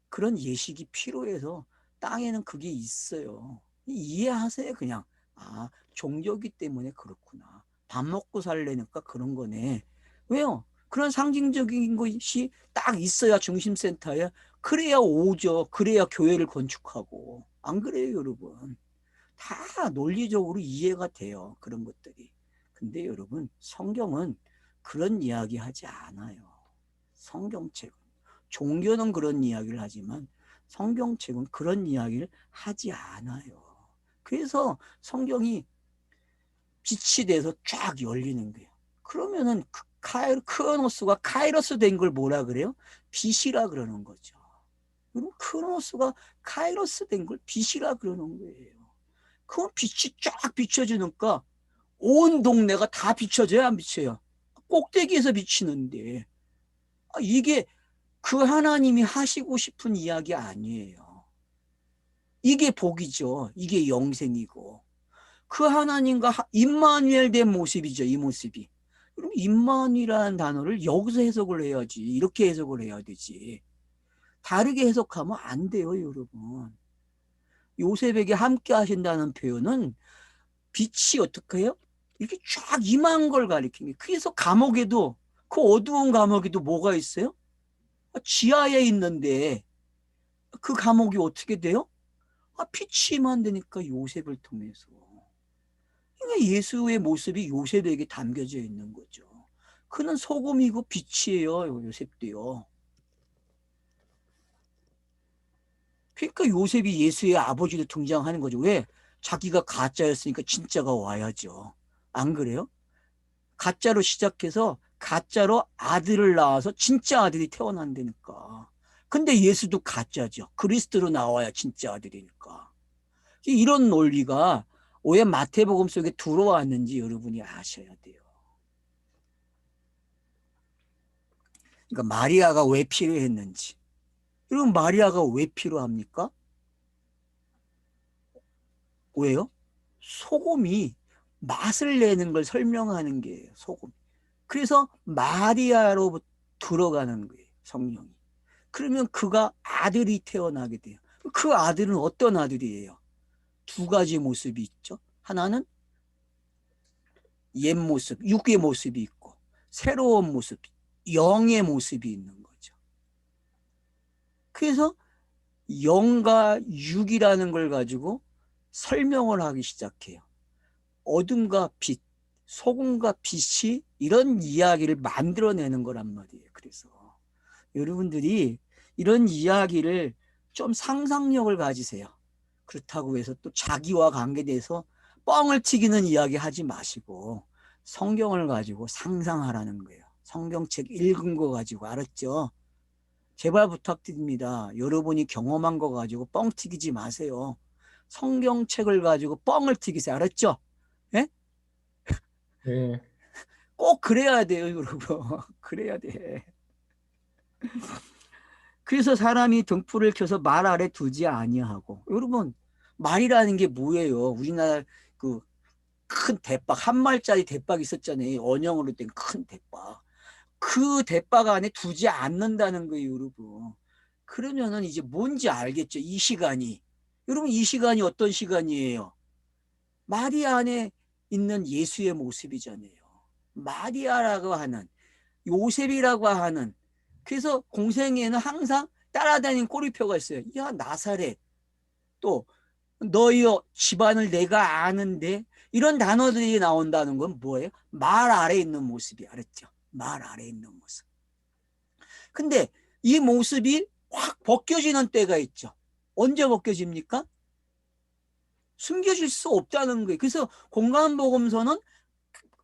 그런 예식이 필요해서 땅에는 그게 있어요. 이해하세요, 그냥. 아, 종교기 때문에 그렇구나. 밥 먹고 살려니까 그런 거네. 왜요? 그런 상징적인 것이 딱 있어야 중심센터에, 그래야 오죠. 그래야 교회를 건축하고. 안 그래요, 여러분? 다 논리적으로 이해가 돼요, 그런 것들이. 근데 여러분, 성경은 그런 이야기 하지 않아요. 성경책은. 종교는 그런 이야기를 하지만 성경책은 그런 이야기를 하지 않아요. 그래서 성경이 빛이 돼서 쫙 열리는 거예요. 그러면은 크로노스가 카이로스 된 걸 뭐라 그래요? 빛이라 그러는 거죠. 그럼 크로노스가 카이로스 된 걸 빛이라 그러는 거예요. 그럼 빛이 쫙 비춰주니까 온 동네가 다 비춰져요, 안 비춰요? 꼭대기에서 비치는데 이게 그 하나님이 하시고 싶은 이야기 아니에요. 이게 복이죠. 이게 영생이고. 그 하나님과 임마누엘 된 모습이죠. 이 모습이. 그럼 임마누엘이라는 단어를 여기서 해석을 해야지. 이렇게 해석을 해야 되지. 다르게 해석하면 안 돼요, 여러분. 요셉에게 함께 하신다는 표현은 빛이 어떻게 해요? 이렇게 쫙 임한 걸 가리키는 거예요. 그래서 감옥에도, 그 어두운 감옥에도 뭐가 있어요? 지하에 있는데 그 감옥이 어떻게 돼요? 빛이 임한다니까, 요셉을 통해서. 그러니까 예수의 모습이 요셉에게 담겨져 있는 거죠. 그는 소금이고 빛이에요, 요셉도요. 그러니까 요셉이 예수의 아버지로 등장하는 거죠. 왜? 자기가 가짜였으니까 진짜가 와야죠. 안 그래요? 가짜로 시작해서 가짜로 아들을 낳아서 진짜 아들이 태어난다니까. 근데 예수도 가짜죠. 그리스도로 나와야 진짜 아들이니까. 이런 논리가 왜 마태복음 속에 들어왔는지 여러분이 아셔야 돼요. 그러니까 마리아가 왜 필요했는지. 여러분, 마리아가 왜 필요합니까? 왜요? 소금이 맛을 내는 걸 설명하는 게 소금. 그래서 마리아로 들어가는 거예요, 성령이. 그러면 그가 아들이 태어나게 돼요. 그 아들은 어떤 아들이에요? 두 가지 모습이 있죠. 하나는 옛 모습, 육의 모습이 있고, 새로운 모습, 영의 모습이 있는 거죠. 그래서 영과 육이라는 걸 가지고 설명을 하기 시작해요. 어둠과 빛, 소금과 빛이 이런 이야기를 만들어내는 거란 말이에요. 그래서 여러분들이 이런 이야기를 좀 상상력을 가지세요. 그렇다고 해서 또 자기와 관계돼서 뻥을 튀기는 이야기 하지 마시고 성경을 가지고 상상하라는 거예요. 성경책 읽은 거 가지고, 알았죠? 제발 부탁드립니다. 여러분이 경험한 거 가지고 뻥 튀기지 마세요. 성경책을 가지고 뻥을 튀기세요. 알았죠? 예? 예. 꼭 그래야 돼요, 여러분. 그래야 돼. 그래서 사람이 등불을 켜서 말 아래 두지 아니하고. 여러분, 말이라는 게 뭐예요? 우리나라 그 큰 대박, 한 말짜리 대박 있었잖아요. 원형으로 된 큰 대박. 그 대박 안에 두지 않는다는 거예요, 여러분. 그러면은 이제 뭔지 알겠죠, 이 시간이. 여러분, 이 시간이 어떤 시간이에요? 마리아 안에 있는 예수의 모습이잖아요. 마리아라고 하는, 요셉이라고 하는. 그래서 공생에는 항상 따라다니는 꼬리표가 있어요. 야, 나사렛. 또 너희 집안을 내가 아는데, 이런 단어들이 나온다는 건 뭐예요? 말 아래 있는 모습이, 알았죠? 말 아래 있는 모습. 근데 이 모습이 확 벗겨지는 때가 있죠. 언제 벗겨집니까? 숨겨질 수 없다는 거예요. 그래서 공간복음서는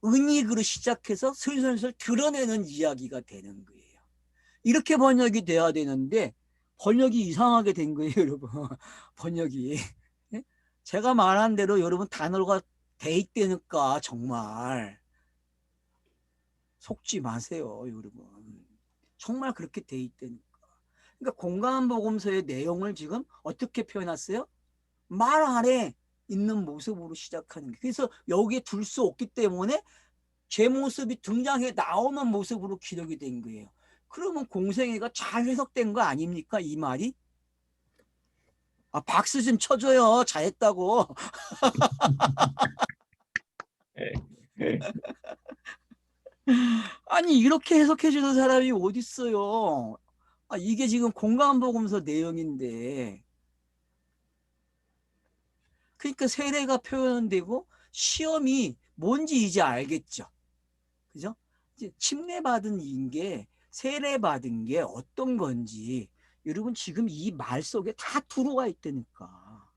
은닉으로 시작해서 슬슬 드러내는 이야기가 되는 거예요. 이렇게 번역이 돼야 되는데 번역이 이상하게 된 거예요, 여러분. 번역이. 제가 말한 대로 여러분 단어가 돼 있다니까 정말 속지 마세요, 여러분. 정말 그렇게 돼 있다니까. 그러니까 공감복음서의 내용을 지금 어떻게 표현했어요? 말 아래 있는 모습으로 시작하는 게. 그래서 여기에 둘 수 없기 때문에 제 모습이 등장해 나오는 모습으로 기록이 된 거예요. 그러면 공생애가 잘 해석된 거 아닙니까? 이 말이? 아, 박수 좀 쳐줘요. 잘했다고. 아니, 이렇게 해석해 주는 사람이 어디 있어요? 아, 이게 지금 공감복음서 내용인데. 그러니까 세례가 표현되고 시험이 뭔지 이제 알겠죠. 그죠? 이제 침례받은 게 세례받은 게 어떤 건지 여러분 지금 이 말 속에 다 들어와 있다니까.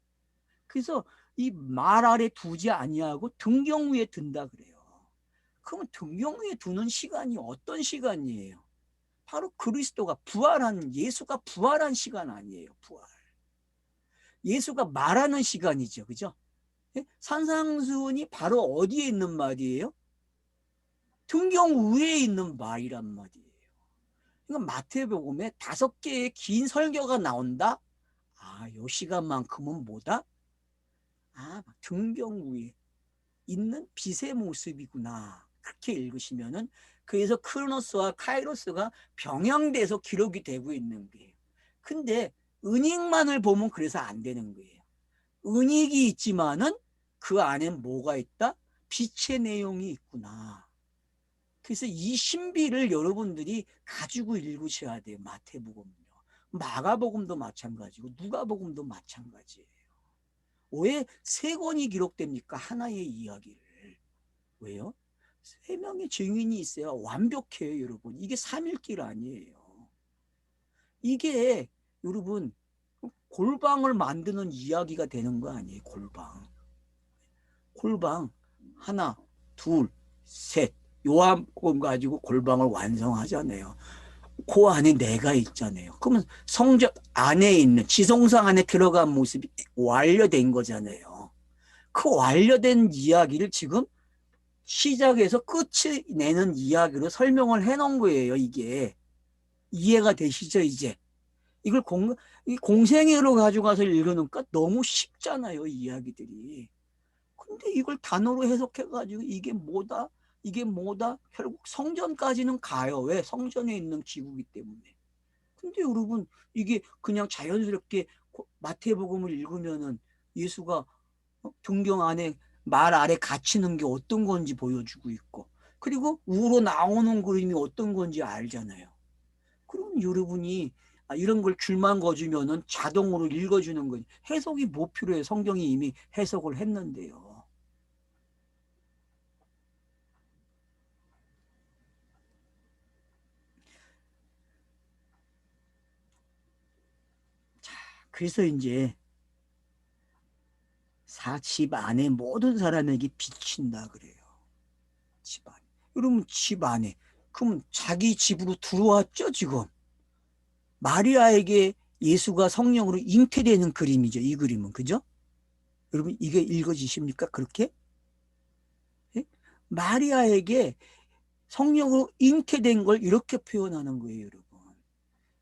그래서 이 말 아래 두지 아니하고 등경 위에 든다 그래요. 그러면 등경 위에 두는 시간이 어떤 시간이에요? 바로 그리스도가 부활한, 예수가 부활한 시간 아니에요. 부활. 예수가 말하는 시간이죠. 그죠? 산상수훈이 바로 어디에 있는 말이에요? 등경 위에 있는 말이란 말이에요. 그러니까 마태복음에 5개의 긴 설교가 나온다. 아, 요 시간만큼은 뭐다? 아, 등경 위에 있는 빛의 모습이구나. 그렇게 읽으시면은 그래서 크로노스와 카이로스가 병행돼서 기록이 되고 있는 거예요. 근데 은익만을 보면 그래서 안 되는 거예요. 은익이 있지만은 그 안에 뭐가 있다? 빛의 내용이 있구나. 그래서 이 신비를 여러분들이 가지고 읽으셔야 돼요. 마태복음요. 마가복음도 마찬가지고 누가복음도 마찬가지예요. 왜 3권이 기록됩니까? 하나의 이야기를. 왜요? 3명의 증인이 있어야 완벽해요, 여러분. 이게 삼일길 아니에요. 이게 여러분 골방을 만드는 이야기가 되는 거 아니에요, 골방. 골방 하나, 둘, 셋. 요한복음 가지고 골방을 완성하잖아요. 그 안에 내가 있잖아요. 그러면 성전 안에 있는 지성상 안에 들어간 모습이 완료된 거잖아요. 그 완료된 이야기를 지금 시작해서 끝이 내는 이야기로 설명을 해놓은 거예요. 이게 이해가 되시죠? 이제 이걸 공생애로 가져가서 읽으니까 너무 쉽잖아요. 이야기들이. 근데 이걸 단어로 해석해가지고 이게 뭐다? 이게 뭐다? 결국 성전까지는 가요. 왜? 성전에 있는 기구이기 때문에. 근데 여러분 이게 그냥 자연스럽게 마태복음을 읽으면은 예수가 등경 안에 말 아래 갇히는 게 어떤 건지 보여주고 있고 그리고 우로 나오는 그림이 어떤 건지 알잖아요. 그럼 여러분이 이런 걸 줄만 거주면은 자동으로 읽어주는 거지. 해석이 뭐 필요해? 성경이 이미 해석을 했는데요. 그래서 이제 집 안에 모든 사람에게 비친다 그래요. 집 안에. 그러면 집 안에. 그럼 자기 집으로 들어왔죠, 지금. 마리아에게 예수가 성령으로 잉태되는 그림이죠, 이 그림은. 그죠? 여러분, 이게 읽어지십니까? 그렇게? 예? 마리아에게 성령으로 잉태된 걸 이렇게 표현하는 거예요, 여러분.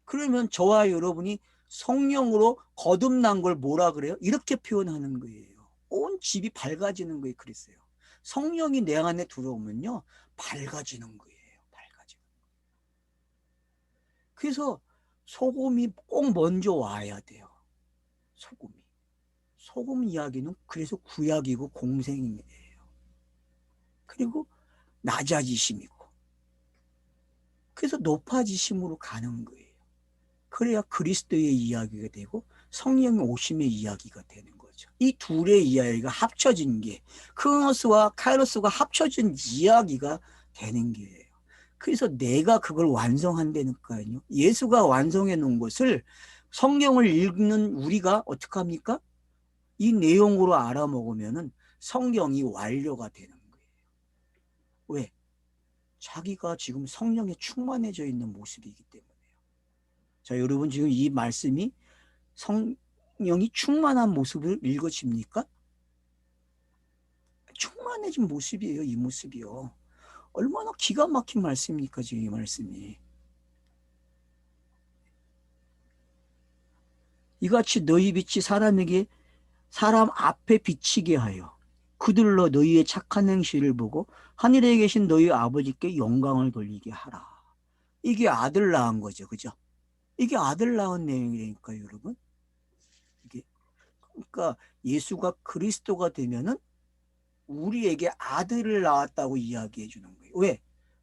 그러면 저와 여러분이 성령으로 거듭난 걸 뭐라 그래요? 이렇게 표현하는 거예요. 온 집이 밝아지는 거예요. 그랬어요. 성령이 내 안에 들어오면요. 밝아지는 거예요. 밝아지는. 그래서 소금이 꼭 먼저 와야 돼요. 소금이. 소금 이야기는 그래서 구약이고 공생이에요. 그리고 낮아지심이고. 그래서 높아지심으로 가는 거예요. 그래야 그리스도의 이야기가 되고 성령의 오심의 이야기가 되는 거죠. 이 둘의 이야기가 합쳐진 게 크로노스와 카이로스가 합쳐진 이야기가 되는 게예요. 그래서 내가 그걸 완성한다니까요. 예수가 완성해 놓은 것을 성경을 읽는 우리가 어떻게 합니까? 이 내용으로 알아먹으면 성경이 완료가 되는 거예요. 왜? 자기가 지금 성령에 충만해져 있는 모습이기 때문에요. 자, 여러분 지금 이 말씀이 성령이 충만한 모습을 읽어집니까? 충만해진 모습이에요. 이 모습이요. 얼마나 기가 막힌 말씀입니까? 지금 이 말씀이. 이같이 너희 빛이 사람 앞에 비치게 하여 그들로 너희의 착한 행실을 보고 하늘에 계신 너희 아버지께 영광을 돌리게 하라. 이게 아들 낳은 거죠. 그죠? 이게 아들 낳은 내용이니까요, 여러분. 이게 그러니까 예수가 그리스도가 되면은 우리에게 아들을 낳았다고 이야기해 주는 거예요. 왜?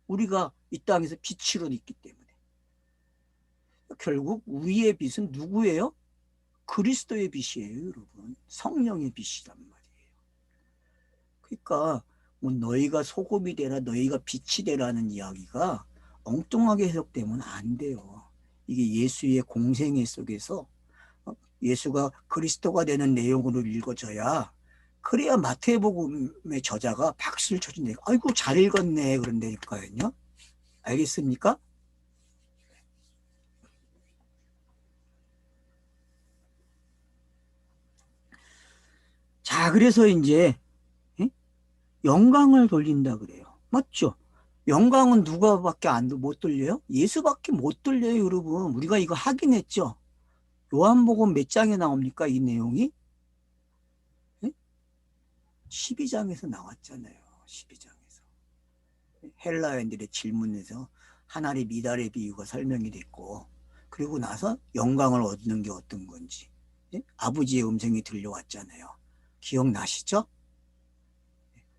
우리가 이 땅에서 빛으로 있기 때문에. 결국 우리의 빛은 누구예요? 그리스도의 빛이에요, 여러분. 성령의 빛이란 말이에요. 그러니까 뭐 너희가 소금이 되라, 너희가 빛이 되라는 이야기가 엉뚱하게 해석되면 안 돼요. 이게 예수의 공생애 속에서 예수가 그리스도가 되는 내용으로 읽어져야, 그래야 마태복음의 저자가 박수를 쳐준다니까. 아이고 잘 읽었네 그런다니까요. 알겠습니까? 자, 그래서 이제 영광을 돌린다 그래요. 맞죠? 영광은 누가밖에 못 돌려요? 예수밖에 못 돌려요, 여러분. 우리가 이거 확인했죠? 요한복음 몇 장에 나옵니까, 이 내용이? 12장에서 나왔잖아요. 12장에서. 헬라인들의 질문에서 하나의 미달의 비유가 설명이 됐고, 그리고 나서 영광을 얻는 게 어떤 건지 아버지의 음성이 들려왔잖아요. 기억나시죠?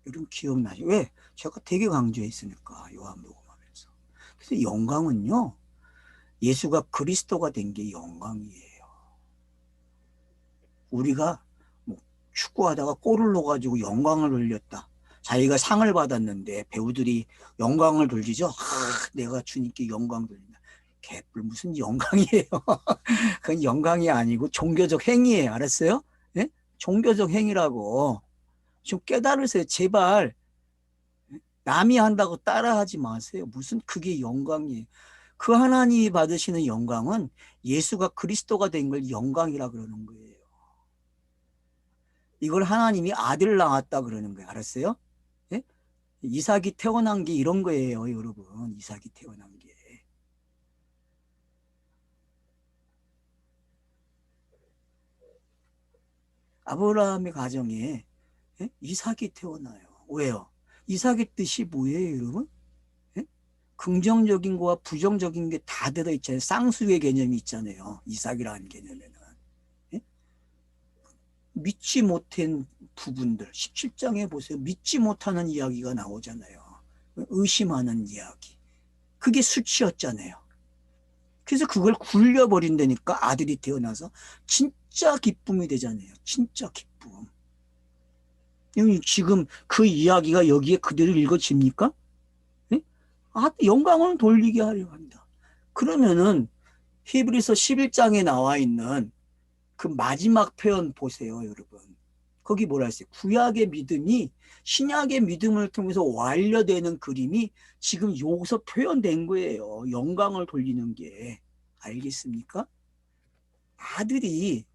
여러분 기억나시죠? 왜? 제가 되게 강조했으니까, 요한복음 하면서. 그래서 영광은요, 예수가 그리스도가 된 게 영광이에요. 우리가 뭐 축구하다가 골을 넣어가지고 영광을 돌렸다. 자기가 상을 받았는데 배우들이 영광을 돌리죠. 내가 주님께 영광 돌린다. 개뿔 무슨 영광이에요. 그건 영광이 아니고 종교적 행위예요. 알았어요? 네? 종교적 행위라고. 좀 깨달으세요. 제발. 남이 한다고 따라하지 마세요. 무슨 그게 영광이에요. 그 하나님이 받으시는 영광은 예수가 그리스도가 된 걸 영광이라 그러는 거예요. 이걸 하나님이 아들 낳았다 그러는 거예요. 알았어요? 예? 이삭이 태어난 게 이런 거예요, 여러분. 이삭이 태어난 게. 아브라함의 가정에 이삭이 태어나요. 왜요? 이삭의 뜻이 뭐예요, 여러분? 긍정적인 거와 부정적인 게 다 들어있잖아요. 쌍수의 개념이 있잖아요. 이삭이라는 개념에는. 믿지 못한 부분들, 17장에 보세요. 믿지 못하는 이야기가 나오잖아요. 의심하는 이야기. 그게 수치였잖아요. 그래서 그걸 굴려버린다니까 아들이 태어나서 진짜 기쁨이 되잖아요. 진짜 기쁨. 지금 그 이야기가 여기에 그대로 읽어집니까? 영광을 돌리게 하려 한다. 그러면은 히브리서 11장에 나와 있는 그 마지막 표현 보세요, 여러분. 거기 뭐라 했어요? 구약의 믿음이 신약의 믿음을 통해서 완료되는 그림이 지금 여기서 표현된 거예요. 영광을 돌리는 게. 알겠습니까? 아들이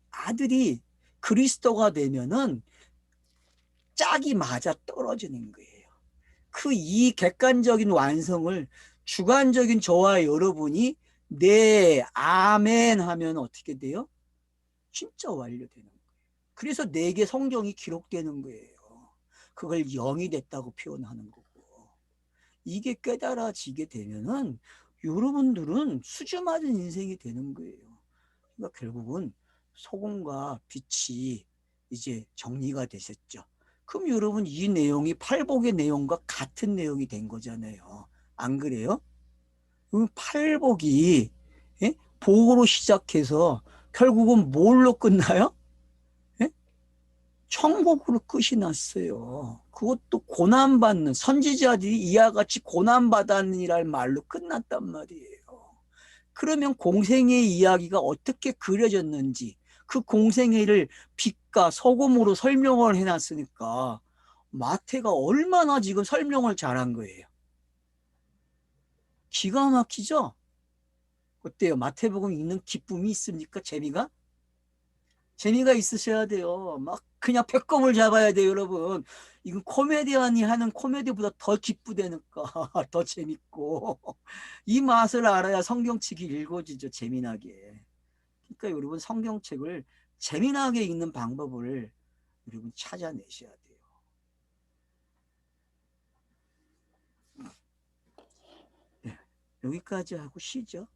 그리스도가 되면은 짝이 맞아 떨어지는 거예요. 그 이 객관적인 완성을 주관적인 저와 여러분이 네, 아멘 하면 어떻게 돼요? 진짜 완료되는 거예요. 그래서 내게 성경이 기록되는 거예요. 그걸 영이 됐다고 표현하는 거고. 이게 깨달아지게 되면은 여러분들은 수주 맞은 인생이 되는 거예요. 그러니까 결국은 소금과 빛이 이제 정리가 되셨죠. 그럼 여러분 이 내용이 팔복의 내용과 같은 내용이 된 거잖아요. 안 그래요? 그럼 팔복이 복으로 시작해서 결국은 뭘로 끝나요? 천국으로 끝이 났어요. 그것도 고난받는, 선지자들이 이와 같이 고난받았느니라는 말로 끝났단 말이에요. 그러면 공생의 이야기가 어떻게 그려졌는지 그 공생애를 빛과 소금으로 설명을 해놨으니까 마태가 얼마나 지금 설명을 잘한 거예요. 기가 막히죠? 어때요? 마태복음 읽는 기쁨이 있습니까? 재미가 있으셔야 돼요. 막 그냥 배꼽을 잡아야 돼요, 여러분. 이건 코미디언이 하는 코미디보다 더 기쁘다니까. 더 재밌고. 이 맛을 알아야 성경책이 읽어지죠, 재미나게. 그러니까 여러분 성경책을 재미나게 읽는 방법을 여러분 찾아내셔야 돼요. 네, 여기까지 하고 쉬죠.